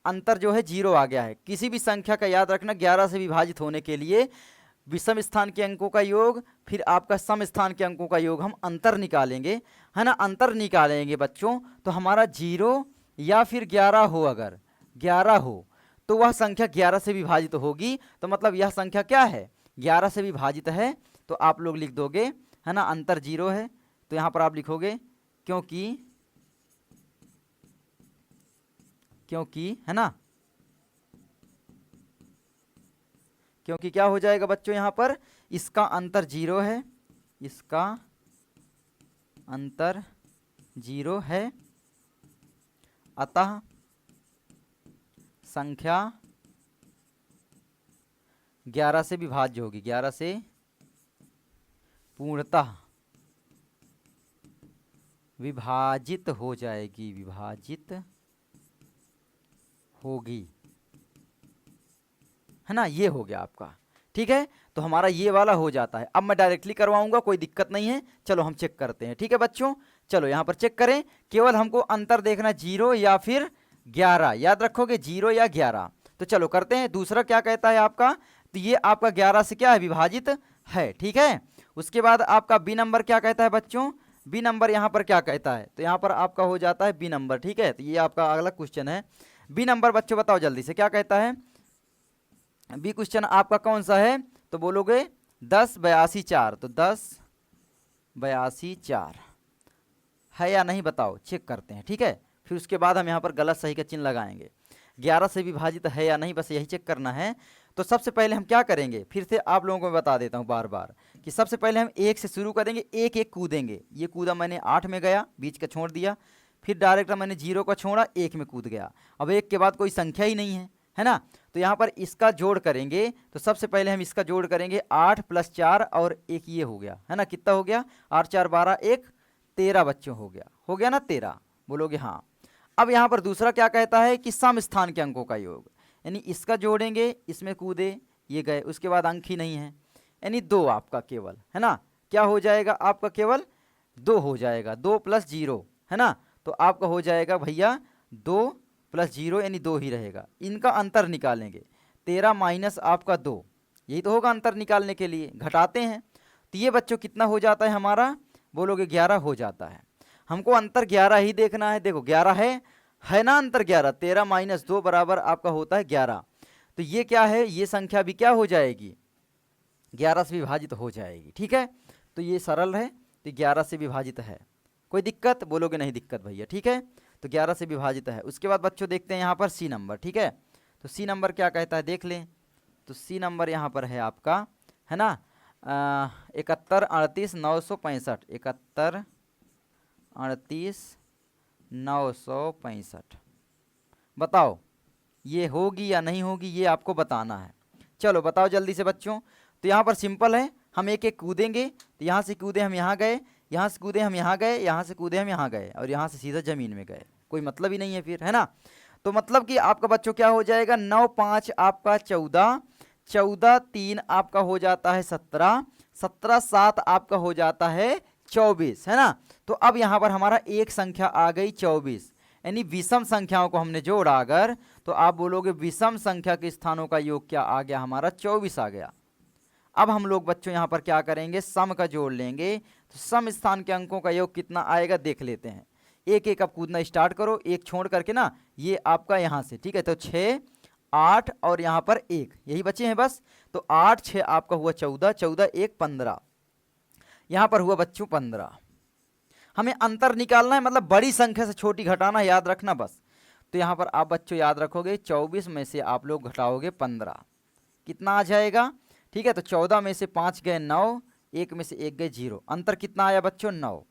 [SPEAKER 1] अंतर जो है 0 आ गया है। किसी भी संख्या का याद रखना 11 से विभाजित होने के लिए विषम स्थान के अंकों का योग, फिर आपका सम स्थान के अंकों का योग, हम अंतर निकालेंगे, है ना। अंतर निकालेंगे बच्चों, तो हमारा 0 या फिर 11 हो, अगर 11 हो तो वह संख्या 11 से विभाजित होगी। तो मतलब यह संख्या क्या है, 11 से विभाजित है। तो आप लोग लिख दोगे, है ना, अंतर 0 है, तो यहाँ पर आप लिखोगे क्योंकि, है ना, क्योंकि क्या हो जाएगा बच्चों, यहाँ पर इसका अंतर 0 है, इसका अंतर 0 है, अतः संख्या 11 से विभाज्य होगी, 11 से पूर्णतः विभाजित हो जाएगी, विभाजित होगी, है ना। ये हो गया आपका, ठीक है। तो हमारा ये वाला हो जाता है। अब मैं डायरेक्टली करवाऊंगा, कोई दिक्कत नहीं है। चलो हम चेक करते हैं, ठीक है बच्चों। चलो यहाँ पर चेक करें, केवल हमको अंतर देखना 0 या फिर 11, याद रखोगे 0 या 11। तो चलो करते हैं। दूसरा क्या कहता है आपका, तो ये आपका 11 से क्या है, विभाजित है, ठीक है। उसके बाद आपका बी नंबर क्या कहता है बच्चों, बी नंबर यहाँ पर क्या कहता है, तो यहाँ पर आपका हो जाता है बी नंबर, ठीक है। तो ये आपका अगला क्वेश्चन है। बी नंबर बच्चों बताओ जल्दी से क्या कहता है। बी क्वेश्चन आपका कौन सा है, तो बोलोगे 10 82 4, तो 10 82 4 है या नहीं बताओ, चेक करते हैं, ठीक है। फिर उसके बाद हम यहाँ पर गलत सही का चिन्ह लगाएंगे। 11 से विभाजित है या नहीं, बस यही चेक करना है। तो सबसे पहले हम क्या करेंगे, फिर से आप लोगों को मैं बता देता हूँ बार बार कि सबसे पहले हम 1 से शुरू करेंगे, एक एक कूदेंगे। ये कूदा मैंने 8 में गया, बीच का छोड़ दिया, फिर डायरेक्ट मैंने 0 का छोड़ा, 1 में कूद गया। अब 1 के बाद कोई संख्या ही नहीं है ना। तो यहाँ पर इसका जोड़ करेंगे, तो सबसे पहले हम इसका जोड़ करेंगे 8 + 4 और 1 ये हो गया, है ना। कितना हो गया, 8 4 12 1 13 बच्चों हो गया ना 13, बोलोगे हाँ। अब यहाँ पर दूसरा क्या कहता है कि सम स्थान के अंकों का योग, यानी इसका जोड़ेंगे, इसमें कूदे, ये गए, उसके बाद अंक ही नहीं है, यानी 2 आपका केवल, है ना। क्या हो जाएगा आपका, केवल 2 हो जाएगा, 2 + 0, है ना। तो आपका हो जाएगा भैया 2 + 0 यानी 2 ही रहेगा। इनका अंतर निकालेंगे, 13 माइनस आपका 2, यही तो होगा अंतर निकालने के लिए, घटाते हैं। तो ये बच्चों कितना हो जाता है हमारा, बोलोगे 11 हो जाता है। हमको अंतर 11 ही देखना है, देखो 11 है ना अंतर 11, 13 - 2 बराबर आपका होता है 11। तो ये क्या है, ये संख्या भी क्या हो जाएगी, 11 से विभाजित हो जाएगी, ठीक है। तो ये सरल है, तो 11 से विभाजित है, कोई दिक्कत, बोलोगे नहीं दिक्कत भैया, ठीक है। तो 11 से विभाजित है। उसके बाद बच्चों देखते हैं यहाँ पर सी नंबर, ठीक है। तो सी नंबर क्या कहता है देख लें। तो सी नंबर यहाँ पर है आपका, है ना, 71 38 965, 71 38 965। बताओ ये होगी या नहीं होगी, ये आपको बताना है। चलो बताओ जल्दी से बच्चों। तो यहाँ पर सिंपल है, हम एक एक कूदेंगे। तो यहाँ से कूदे हम यहाँ गए, यहाँ से कूदे हम यहाँ गए, यहाँ से कूदे हम यहाँ गए, और यहाँ से सीधा ज़मीन में गए, कोई मतलब ही नहीं है फिर, है ना। तो मतलब कि आपका बच्चों क्या हो जाएगा, 9 5 आपका 14, 14 3 आपका हो जाता है 17, 17 7 आपका हो जाता है 24, है ना। तो अब यहाँ पर हमारा एक संख्या आ गई 24, यानी विषम संख्याओं को हमने जोड़ा अगर, तो आप बोलोगे विषम संख्या के स्थानों का योग क्या आ गया हमारा, 24 आ गया। अब हम लोग बच्चों यहाँ पर क्या करेंगे, सम का जोड़ लेंगे। तो सम स्थान के अंकों का योग कितना आएगा देख लेते हैं। एक एक अब कूदना स्टार्ट करो, एक छोड़ करके ना, ये आपका यहाँ से, ठीक है। तो 6 8 और यहाँ पर 1, यही बचे हैं बस। तो 8 6 आपका हुआ 14, 14 1 15, यहाँ पर हुआ बच्चों 15। हमें अंतर निकालना है, मतलब बड़ी संख्या से छोटी घटाना, याद रखना बस। तो यहाँ पर आप बच्चों याद रखोगे 24 में से आप लोग घटाओगे 15, कितना आ जाएगा, ठीक है। तो 14 में से 5 गए 9, 1 में से 1 गए 0, अंतर कितना आया बच्चों 9।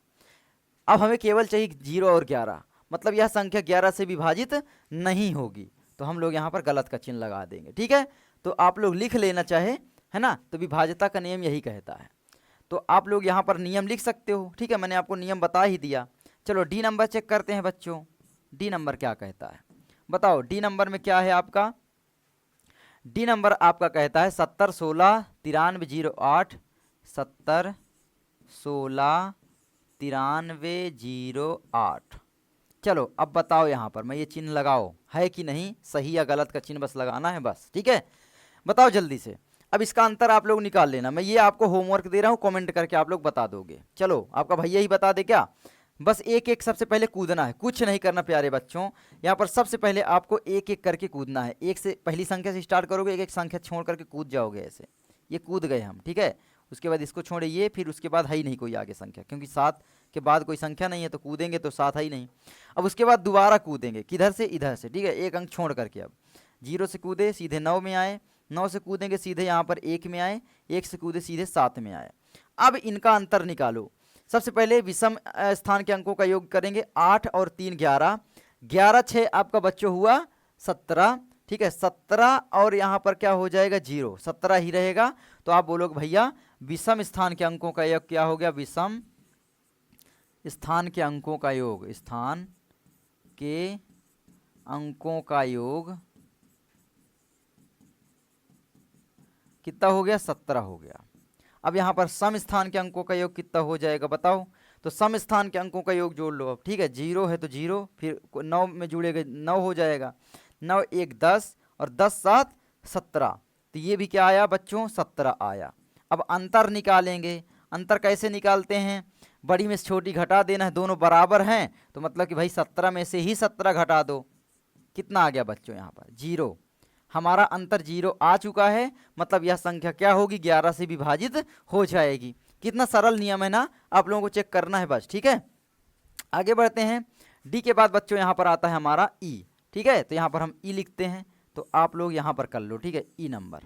[SPEAKER 1] अब हमें केवल चाहिए 0 और 11, मतलब यह संख्या 11 से विभाजित नहीं होगी। तो हम लोग यहाँ पर गलत का चिन्ह लगा देंगे, ठीक है। तो आप लोग लिख लेना चाहे, है ना। तो विभाज्यता का नियम यही कहता है। तो आप लोग यहाँ पर नियम लिख सकते हो, ठीक है, मैंने आपको नियम बता ही दिया। चलो डी नंबर चेक करते हैं बच्चों। डी नंबर क्या कहता है बताओ। डी नंबर में क्या है आपका, डी नंबर आपका कहता है 70 16 93 08, 70 16 93 08। चलो अब बताओ यहाँ पर मैं ये चिन्ह लगाओ है कि नहीं, सही या गलत का चिन्ह बस लगाना है बस, ठीक है। बताओ जल्दी से। अब इसका अंतर आप लोग निकाल लेना, मैं ये आपको होमवर्क दे रहा हूँ, कमेंट करके आप लोग बता दोगे। चलो आपका भैया ही बता दे क्या, बस एक एक सबसे पहले कूदना है, कुछ नहीं करना प्यारे बच्चों। यहाँ पर सबसे पहले आपको एक एक करके कूदना है, एक से पहली संख्या से स्टार्ट करोगे, एक एक संख्या छोड़ करके कूद जाओगे ऐसे। ये कूद गए हम, ठीक है। उसके बाद इसको छोड़े ये, फिर उसके बाद है ही नहीं कोई आगे संख्या, क्योंकि 7 के बाद कोई संख्या नहीं है, तो कूदेंगे तो 7 है ही नहीं। अब उसके बाद दोबारा कूदेंगे, किधर से, इधर से, ठीक है, एक अंक छोड़ करके। अब 0 से कूदे सीधे 9 में आए, 9 से कूदेंगे सीधे यहाँ पर 1 में आए, 1 से कूदे सीधे 7 में आए। अब इनका अंतर निकालो। सबसे पहले विषम स्थान के अंकों का योग करेंगे। 8 और 3 11, 11 6 आपका बच्चों हुआ 17, ठीक है। 17 और यहाँ पर क्या हो जाएगा 0, 17 ही रहेगा। तो आप बोलोगे भैया विषम स्थान के अंकों का योग क्या हो गया, विषम स्थान के अंकों का योग, स्थान के अंकों का योग कितना हो गया, 17 हो गया। अब यहाँ पर सम स्थान के अंकों का योग कितना हो जाएगा बताओ। तो सम स्थान के अंकों का योग जोड़ लो अब, ठीक है। 0 है तो 0, फिर 9 में जुड़ेगा 9 हो जाएगा, 9 1 10 और 10 7 17। तो ये भी क्या आया बच्चों, 17 आया। अब अंतर निकालेंगे। अंतर कैसे निकालते हैं, बड़ी में से छोटी घटा देना है, दोनों बराबर हैं तो मतलब कि भाई 17 में से ही 17 घटा दो। कितना आ गया बच्चों, यहाँ पर 0। हमारा अंतर 0 आ चुका है, मतलब यह संख्या क्या होगी, 11 से विभाजित हो जाएगी। कितना सरल नियम है ना, आप लोगों को चेक करना है बस, ठीक है। आगे बढ़ते हैं। डी के बाद बच्चों यहाँ पर आता है हमारा ई, ठीक है। तो यहाँ पर हम ई लिखते हैं, तो आप लोग यहाँ पर कर लो, ठीक है। ई नंबर,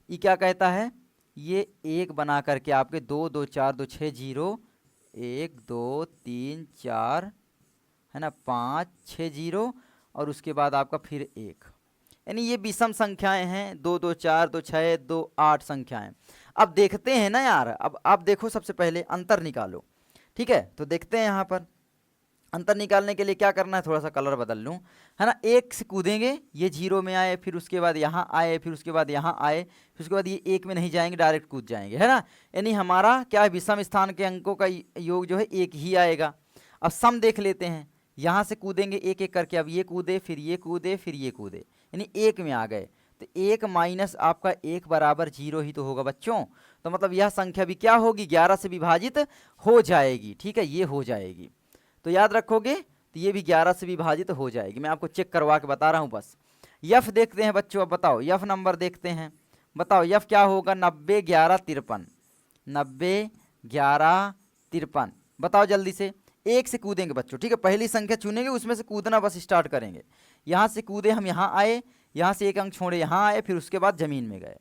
[SPEAKER 1] ई क्या कहता है, ये 1 बना करके आपके 2 2 4 2 6 0 1 2 3 4 है ना 5 6 0 और उसके बाद आपका फिर 1, यानी ये विषम संख्याएं हैं। 2 2 4 2 6 2 8 संख्याएं। अब देखते हैं ना यार, अब आप देखो सबसे पहले अंतर निकालो, ठीक है। तो देखते हैं यहाँ पर अंतर निकालने के लिए क्या करना है, थोड़ा सा कलर बदल लूँ, है ना। 1 से कूदेंगे, ये 0 में आए, फिर उसके बाद यहाँ आए, फिर उसके बाद यहाँ आए, फिर उसके बाद ये 1 में नहीं जाएंगे, डायरेक्ट कूद जाएंगे, है ना। यानी हमारा क्या है, विषम स्थान के अंकों का योग जो है 1 ही आएगा। अब सम देख लेते हैं, यहाँ से कूदेंगे एक एक करके, अब ये कूदे, फिर ये कूदे, फिर ये कूदे, यानी 1 में आ गए। तो 1 माइनस आपका 1 बराबर 0 ही तो होगा बच्चों। तो मतलब यह संख्या भी क्या होगी, 11 से विभाजित हो जाएगी, ठीक है, ये हो जाएगी। तो याद रखोगे, तो ये भी 11 से विभाजित हो जाएगी। मैं आपको चेक करवा के बता रहा हूँ बस। यफ देखते हैं बच्चों, अब बताओ यफ नंबर देखते हैं, बताओ यफ क्या होगा, 90 11 53, 90 11 53, बताओ जल्दी से। 1 से कूदेंगे बच्चों, ठीक है, पहली संख्या चुनेंगे, उसमें से कूदना बस स्टार्ट करेंगे। यहाँ से कूदे हम, यहाँ आए, यहाँ से 1 अंक छोड़े, यहाँ आए, फिर उसके बाद ज़मीन में गए,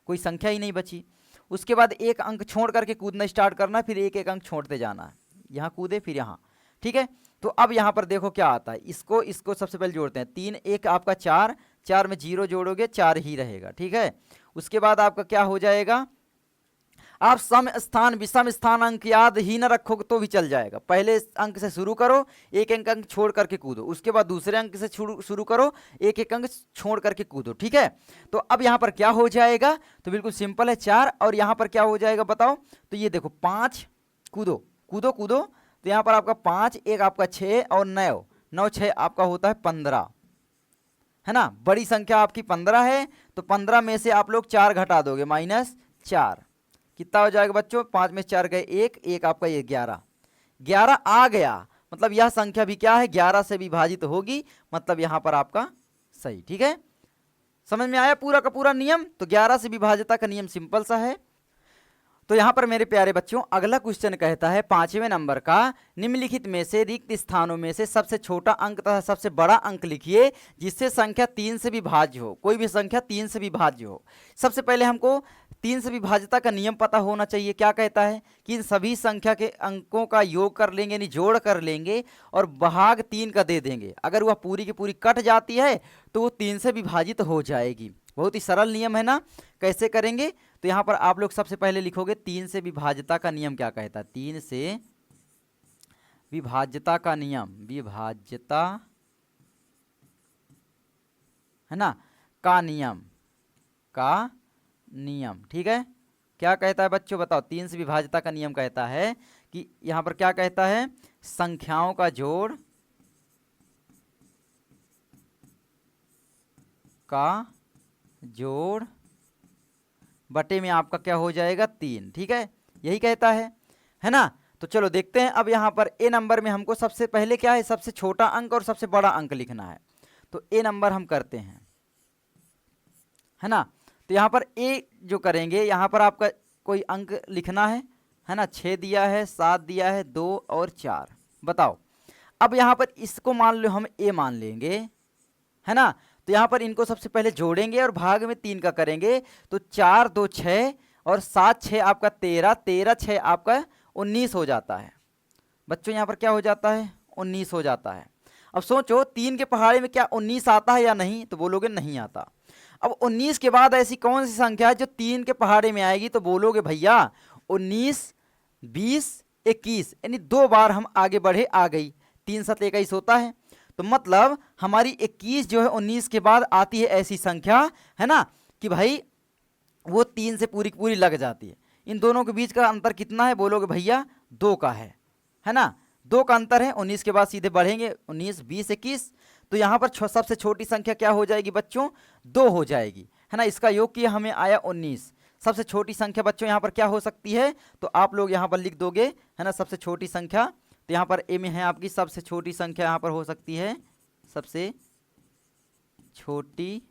[SPEAKER 1] कोई संख्या ही नहीं बची। उसके बाद 1 अंक छोड़ करके कूदना स्टार्ट करना, फिर 1 1 अंक छोड़ते जाना है, यहाँ कूदे फिर यहाँ, ठीक है। तो अब यहाँ पर देखो क्या आता है, इसको सबसे पहले जोड़ते हैं। 3 1 आपका 4, 4 में 0 जोड़ोगे 4 ही रहेगा, ठीक है। उसके बाद आपका क्या हो जाएगा, आप सम स्थान विषम स्थान अंक याद ही ना रखोगे तो भी चल जाएगा। पहले अंक से शुरू करो, 1 1 अंक छोड़ करके कूदो, उसके बाद दूसरे अंक से शुरू करो, 1 1 अंक छोड़ करके कूदो, ठीक है। तो अब यहाँ पर क्या हो जाएगा, तो बिल्कुल सिंपल है 4, और यहाँ पर क्या हो जाएगा बताओ। तो ये देखो 5, कूदो कूदो कूदो, तो यहाँ पर आपका 5 1 आपका 6 और 9 9 6 आपका होता है 15, है ना। बड़ी संख्या आपकी 15 है, तो 15 में से आप लोग 4 घटा दोगे, -4, कितना हो जाएगा बच्चों, 5 में 4 गए 1 1 आपका ये 11 11 आ गया। मतलब यह संख्या भी क्या है, 11 से विभाजित होगी, मतलब यहाँ पर आपका सही, ठीक है। समझ में आया पूरा का पूरा नियम। तो 11 से विभाज्यता का नियम सिंपल सा है। तो यहाँ पर मेरे प्यारे बच्चों अगला क्वेश्चन कहता है 5वें नंबर का, निम्नलिखित में से रिक्त स्थानों में से सबसे छोटा अंक तथा सबसे बड़ा अंक लिखिए जिससे संख्या 3 से विभाज्य हो। कोई भी संख्या 3 से विभाज्य हो। सबसे पहले हमको 3 से विभाज्यता का नियम पता होना चाहिए। क्या कहता है कि इन सभी संख्या के अंकों का योग कर लेंगे, यानी जोड़ कर लेंगे और भाग 3 का दे देंगे। अगर वह पूरी की पूरी कट जाती है तो वो 3 से विभाजित हो जाएगी। बहुत ही सरल नियम है ना। कैसे करेंगे, तो यहाँ पर आप लोग सबसे पहले लिखोगे 3 से विभाज्यता का नियम क्या कहता है। 3 से विभाज्यता का नियम, विभाज्यता है ना का नियम, ठीक है। क्या कहता है बच्चों बताओ। 3 से विभाज्यता का नियम कहता है कि यहाँ पर क्या कहता है, संख्याओं का जोड़ बटे में आपका क्या हो जाएगा 3, ठीक है, यही कहता है ना। तो चलो देखते हैं। अब यहाँ पर ए नंबर में हमको सबसे पहले क्या है, सबसे छोटा अंक और सबसे बड़ा अंक लिखना है। तो ए नंबर हम करते हैं, है ना। तो यहाँ पर ए जो करेंगे, यहाँ पर आपका कोई अंक लिखना है ना। 6 दिया है, 7 दिया है, 2 और 4, बताओ। अब यहाँ पर इसको मान लो हम ए मान लेंगे, है ना। तो यहाँ पर इनको सबसे पहले जोड़ेंगे और भाग में 3 का करेंगे। तो 4 2 6 और 7 6 आपका 13, 13 6 आपका 19 हो जाता है। बच्चों यहाँ पर क्या हो जाता है, 19 हो जाता है। अब सोचो 3 के पहाड़े में क्या 19 आता है या नहीं, तो बोलोगे नहीं आता। अब 19 के बाद ऐसी कौन सी संख्या है जो 3 के पहाड़े में आएगी, तो बोलोगे भैया 19 20 21, यानी 2 बार हम आगे बढ़े आ गई, 3 7 21 होता है। तो मतलब हमारी 21 जो है 19 के बाद आती है ऐसी संख्या, है ना, कि भाई वो 3 से पूरी पूरी लग जाती है। इन दोनों के बीच का अंतर कितना है, बोलोगे भैया 2 का है ना, 2 का अंतर है। 19 के बाद सीधे बढ़ेंगे 19 20 21, तो यहाँ पर सबसे छोटी संख्या क्या हो जाएगी बच्चों, 2 हो जाएगी, है ना। इसका योग किया हमें आया 19। सबसे छोटी संख्या बच्चों यहाँ पर क्या हो सकती है, तो आप लोग यहाँ पर लिख दोगे, है ना, सबसे छोटी संख्या। तो यहाँ पर ए में है आपकी सबसे छोटी संख्या, यहाँ पर हो सकती है सबसे छोटी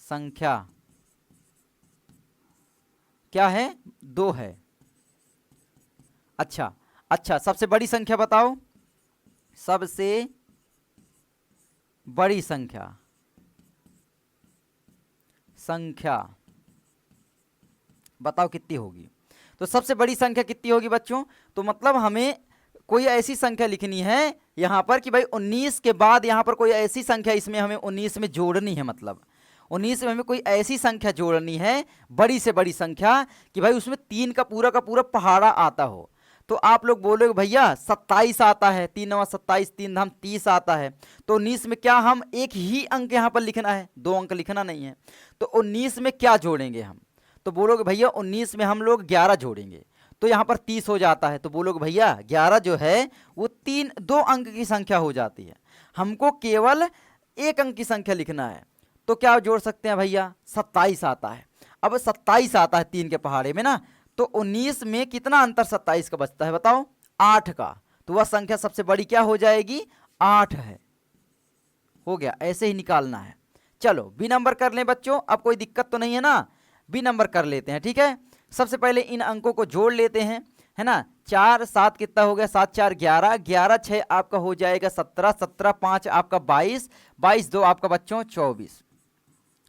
[SPEAKER 1] संख्या क्या है, 2 है। अच्छा अच्छा, सबसे बड़ी संख्या बताओ, सबसे बड़ी संख्या बताओ कितनी होगी। तो सबसे बड़ी संख्या कितनी होगी बच्चों, तो मतलब हमें कोई ऐसी संख्या लिखनी है यहाँ पर कि भाई 19 के बाद यहाँ पर कोई ऐसी संख्या इसमें हमें 19 में जोड़नी है, मतलब 19 में हमें कोई ऐसी संख्या जोड़नी है, बड़ी से बड़ी संख्या, कि भाई उसमें 3 का पूरा पहाड़ा आता हो। तो आप लोग बोलोगे भैया 27 आता है, 3 9 27, 3 धाम 30 आता है। तो 19 में क्या हम एक ही अंक यहाँ पर लिखना है, 2 अंक लिखना नहीं है। तो 19 में क्या जोड़ेंगे हम, तो बोलोगे भैया 19 में हम लोग 11 जोड़ेंगे, तो यहाँ पर 30 हो जाता है। तो बोलोगे भैया 11 जो है वो 2 अंक की संख्या हो जाती है, हमको केवल 1 अंक की संख्या लिखना है। तो क्या जोड़ सकते हैं भैया, 27 आता है। अब 27 आता है 3 के पहाड़े में ना, तो 19 में कितना अंतर 27 का बचता है बताओ, 8 का। तो वह संख्या सबसे बड़ी क्या हो जाएगी, 8 है। हो गया, ऐसे ही निकालना है। चलो बी नंबर कर लें बच्चों, अब कोई दिक्कत तो नहीं है ना, बी नंबर कर लेते हैं, ठीक है। सबसे पहले इन अंकों को जोड़ लेते हैं, है ना। 4 7 कितना हो गया, 7 4 11, 11 6 आपका हो जाएगा 17, 17 5 आपका 22, 22 2 आपका बच्चों 24।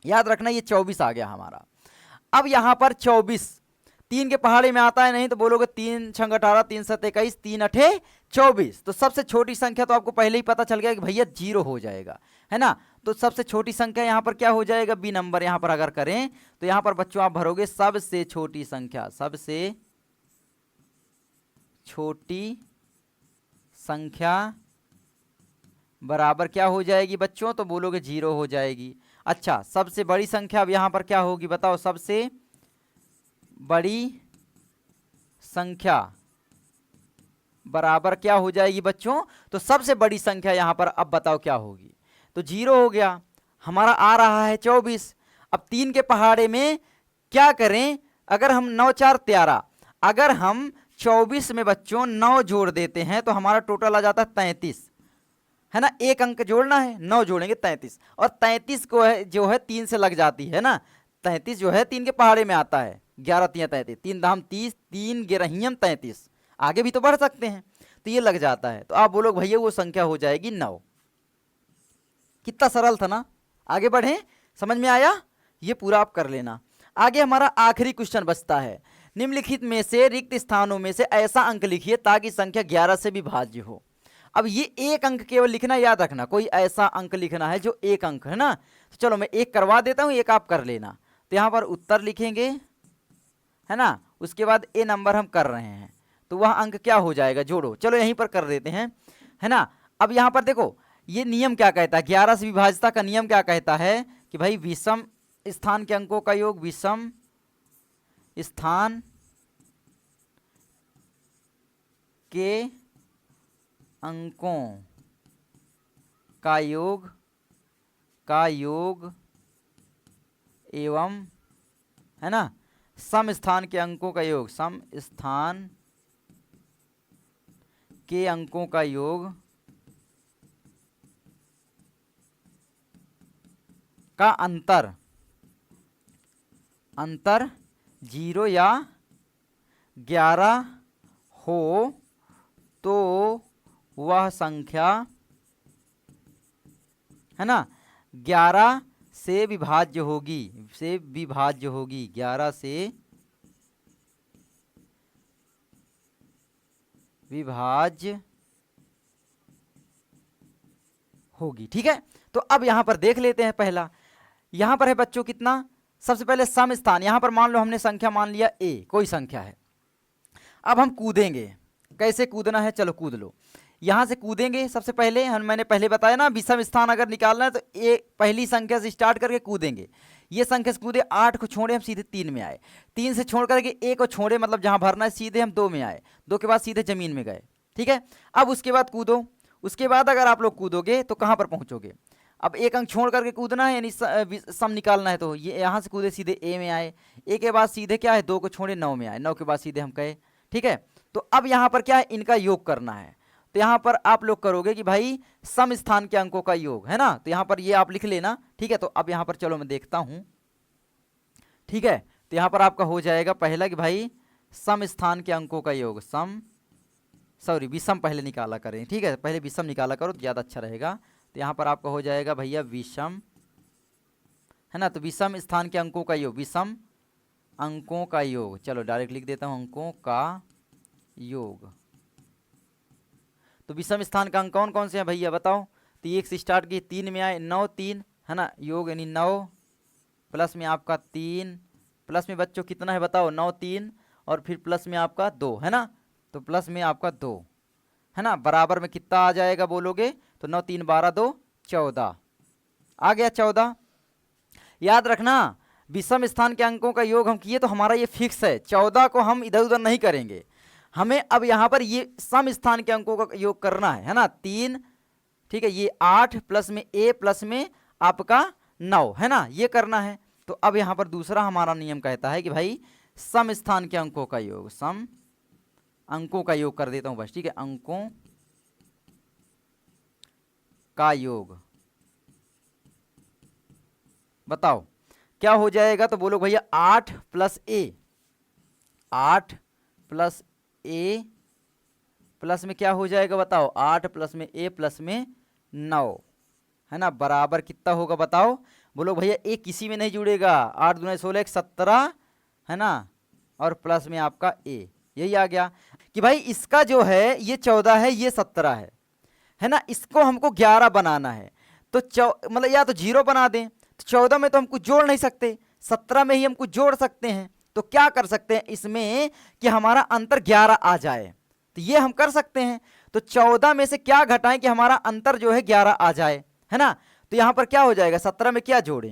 [SPEAKER 1] याद रखना ये 24 आ गया हमारा। अब यहाँ पर 24 3 के पहाड़े में आता है नहीं, तो बोलोगे 3 6 18, 3 7 21, 3 8 24। तो सबसे छोटी संख्या तो आपको पहले ही पता चल गया कि भैया 0 हो जाएगा, है ना। तो सबसे छोटी संख्या यहाँ पर क्या हो जाएगा, बी नंबर यहाँ पर अगर करें तो यहाँ पर बच्चों आप भरोगे सबसे छोटी संख्या, सबसे छोटी संख्या बराबर क्या हो जाएगी बच्चों, तो बोलोगे 0 हो जाएगी। अच्छा, सबसे बड़ी संख्या अब यहाँ पर क्या होगी बताओ, सबसे बड़ी संख्या बराबर क्या हो जाएगी बच्चों, तो सबसे बड़ी संख्या यहाँ पर अब बताओ क्या होगी, तो 0 हो गया। हमारा आ रहा है 24। अब 3 के पहाड़े में क्या करें, अगर हम 9 4 13, अगर हम 24 में बच्चों 9 जोड़ देते हैं तो हमारा टोटल आ जाता है 33, है ना। 1 अंक जोड़ना है, 9 जोड़ेंगे 33, और 33 को है जो है 3 से लग जाती है ना, 33 जो है 3 के पहाड़े में आता है, 11 3 33, 3 धाम 30, 3 गिरहियम 33, आगे भी तो बढ़ सकते हैं, तो ये लग जाता है। तो आप बोलो भैया वो संख्या हो जाएगी 9। कितना सरल था ना, आगे बढ़े, समझ में आया, ये पूरा आप कर लेना। आगे हमारा आखिरी क्वेश्चन बचता है, निम्नलिखित में से रिक्त स्थानों में से ऐसा अंक लिखिए ताकि संख्या 11 से विभाज्य हो। अब ये 1 अंक केवल लिखना, याद रखना, कोई ऐसा अंक लिखना है जो 1 अंक है ना। तो चलो मैं 1 करवा देता हूँ, 1 आप कर लेना। तो यहाँ पर उत्तर लिखेंगे, है ना, उसके बाद ए नंबर हम कर रहे हैं, तो वह अंक क्या हो जाएगा, जोड़ो। चलो यहीं पर कर देते हैं, है ना। अब यहाँ पर देखो ये नियम क्या कहता है, 11 से विभाज्यता का नियम क्या कहता है कि भाई विषम स्थान के अंकों का योग विषम स्थान के अंकों का योग एवं, है ना, सम स्थान के अंकों का योग, सम स्थान के अंकों का योग का अंतर 0 या 11 हो तो वह संख्या, है ना, 11 से विभाज्य होगी, 11 से विभाज्य होगी। ठीक है, तो अब यहां पर देख लेते हैं। पहला यहां पर है बच्चों कितना, सबसे पहले सम स्थान, यहां पर मान लो हमने संख्या मान लिया a, कोई संख्या है। अब हम कूदेंगे, कैसे कूदना है, चलो कूद लो। यहां से कूदेंगे, सबसे पहले मैंने पहले बताया ना विषम स्थान अगर निकालना है तो पहली संख्या से स्टार्ट करके कूदेंगे। ये संख्या से कूदे, 8 को छोड़े हम सीधे 3 में आए, 3 से छोड़ करके a को छोड़े, मतलब जहां भरना है सीधे हम 2 में आए, 2 के बाद सीधे जमीन में गए। ठीक है, अब उसके बाद कूदो, उसके बाद अगर आप लोग कूदोगे तो कहां पर पहुंचोगे, अब एक अंक छोड़ करके कूदना है, यानी सम निकालना है। तो ये यहाँ से कूदे सीधे a में आए, a के बाद सीधे क्या है 2 को छोड़े 9 में आए, 9 के बाद सीधे हम गए। ठीक है, तो अब यहाँ पर क्या है, इनका योग करना है। तो यहाँ पर आप लोग करोगे कि भाई सम स्थान के अंकों का योग है ना, तो यहाँ पर ये आप लिख लेना। ठीक है, तो अब यहाँ पर चलो मैं देखता हूँ। ठीक है, तो यहाँ पर आपका हो जाएगा पहला कि भाई सम स्थान के अंकों का योग, विषम पहले निकाला करें। ठीक है, पहले विषम निकाला करो तो ज़्यादा अच्छा रहेगा। तो यहाँ पर आपका हो जाएगा भैया विषम, है ना, तो विषम स्थान के अंकों का योग, विषम अंकों का योग, चलो डायरेक्ट लिख देता हूँ अंकों का योग। तो विषम स्थान का अंक कौन कौन से हैं भैया बताओ, तो 1 से स्टार्ट किए 3 में आए, 9 3 है ना, योग यानी 9 प्लस में आपका 3, प्लस में बच्चों कितना है बताओ, 9 3 और फिर प्लस में आपका 2 है ना, तो प्लस में आपका 2 है ना, बराबर में कितना आ जाएगा बोलोगे, तो 9 3 12 2 14 आ गया 14। याद रखना विषम स्थान के अंकों का योग हम किए तो हमारा ये फिक्स है, 14 को हम इधर उधर नहीं करेंगे। हमें अब यहाँ पर ये सम स्थान के अंकों का योग करना है ना, 3, ठीक है, ये 8 प्लस में a प्लस में आपका 9 है ना, ये करना है। तो अब यहाँ पर दूसरा हमारा नियम कहता है कि भाई सम स्थान के अंकों का योग, सम अंकों का योग कर देता हूँ बस। ठीक है, अंकों का योग बताओ क्या हो जाएगा, तो बोलो भैया 8 plus a, 8 plus a plus में क्या हो जाएगा बताओ, 8 प्लस में a प्लस में 9 है ना, बराबर कितना होगा बताओ, बोलो भैया a किसी में नहीं जुड़ेगा, 8 दूना 16 17 है ना, और प्लस में आपका a, यही आ गया कि भाई इसका जो है ये 14 है, ये 17 है ना, इसको हमको 11 बनाना है। तो मतलब या तो 0 बना दें, तो 14 में तो हम कुछ जोड़ नहीं सकते, 17 में ही हम कुछ जोड़ सकते हैं। तो क्या कर सकते हैं इसमें कि हमारा अंतर 11 आ जाए, तो ये हम कर सकते हैं। तो 14 में से क्या घटाएं कि हमारा अंतर जो है 11 आ जाए, है ना। तो यहाँ पर क्या हो जाएगा, 17 में क्या जोड़ें,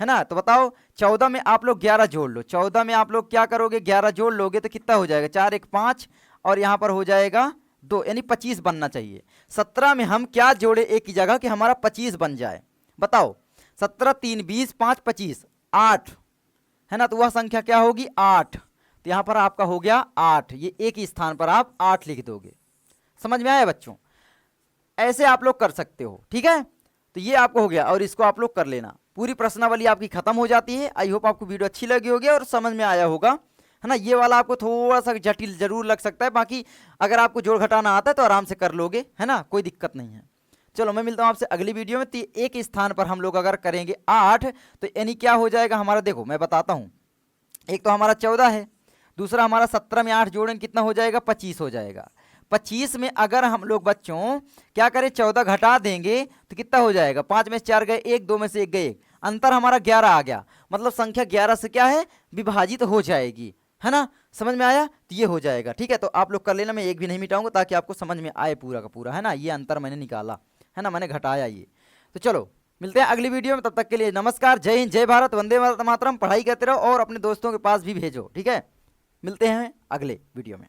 [SPEAKER 1] है ना, तो बताओ 14 में आप लोग 11 जोड़ लो, 14 में आप लोग क्या करोगे 11 जोड़ लोगे तो कितना हो जाएगा, 4 1 5 और यहाँ पर हो जाएगा 2, यानी 25 बनना चाहिए। 17 में हम क्या जोड़े एक की जगह कि हमारा 25 बन जाए, बताओ 17 3 20 5 25 8 है ना, तो वह संख्या क्या होगी 8। तो यहाँ पर आपका हो गया 8, ये एक ही स्थान पर आप 8 लिख दोगे। समझ में आया बच्चों, ऐसे आप लोग कर सकते हो। ठीक है, तो ये आपको हो गया और इसको आप लोग कर लेना, पूरी प्रश्नावली आपकी खत्म हो जाती है। आई होप आपको वीडियो अच्छी लगी होगी और समझ में आया होगा, है ना। ये वाला आपको थोड़ा सा जटिल जरूर लग सकता है, बाकी अगर आपको जोड़ घटाना आता है तो आराम से कर लोगे, है ना, कोई दिक्कत नहीं है। चलो मैं मिलता हूँ आपसे अगली वीडियो में। तो एक स्थान पर हम लोग अगर करेंगे 8 तो यानी क्या हो जाएगा हमारा, देखो मैं बताता हूँ, एक तो हमारा 14 है, दूसरा हमारा 17 में 8 जोड़ें कितना हो जाएगा 25 हो जाएगा। 25 में अगर हम लोग बच्चों क्या करें 14 घटा देंगे तो कितना हो जाएगा, 5 में से 4 गए 1, 2 में से 1 गए 1, अंतर हमारा 11 आ गया, मतलब संख्या 11 से क्या है विभाजित हो जाएगी, है ना। समझ में आया, तो ये हो जाएगा। ठीक है, तो आप लोग कर लेना, मैं एक भी नहीं मिटाऊंगा ताकि आपको समझ में आए पूरा का पूरा, है ना। ये अंतर मैंने निकाला है ना, मैंने घटाया ये। तो चलो मिलते हैं अगली वीडियो में, तब तक के लिए नमस्कार, जय हिंद, जय भारत, वंदे मातरम। पढ़ाई करते रहो और अपने दोस्तों के पास भी भेजो। ठीक है, मिलते हैं अगले वीडियो में।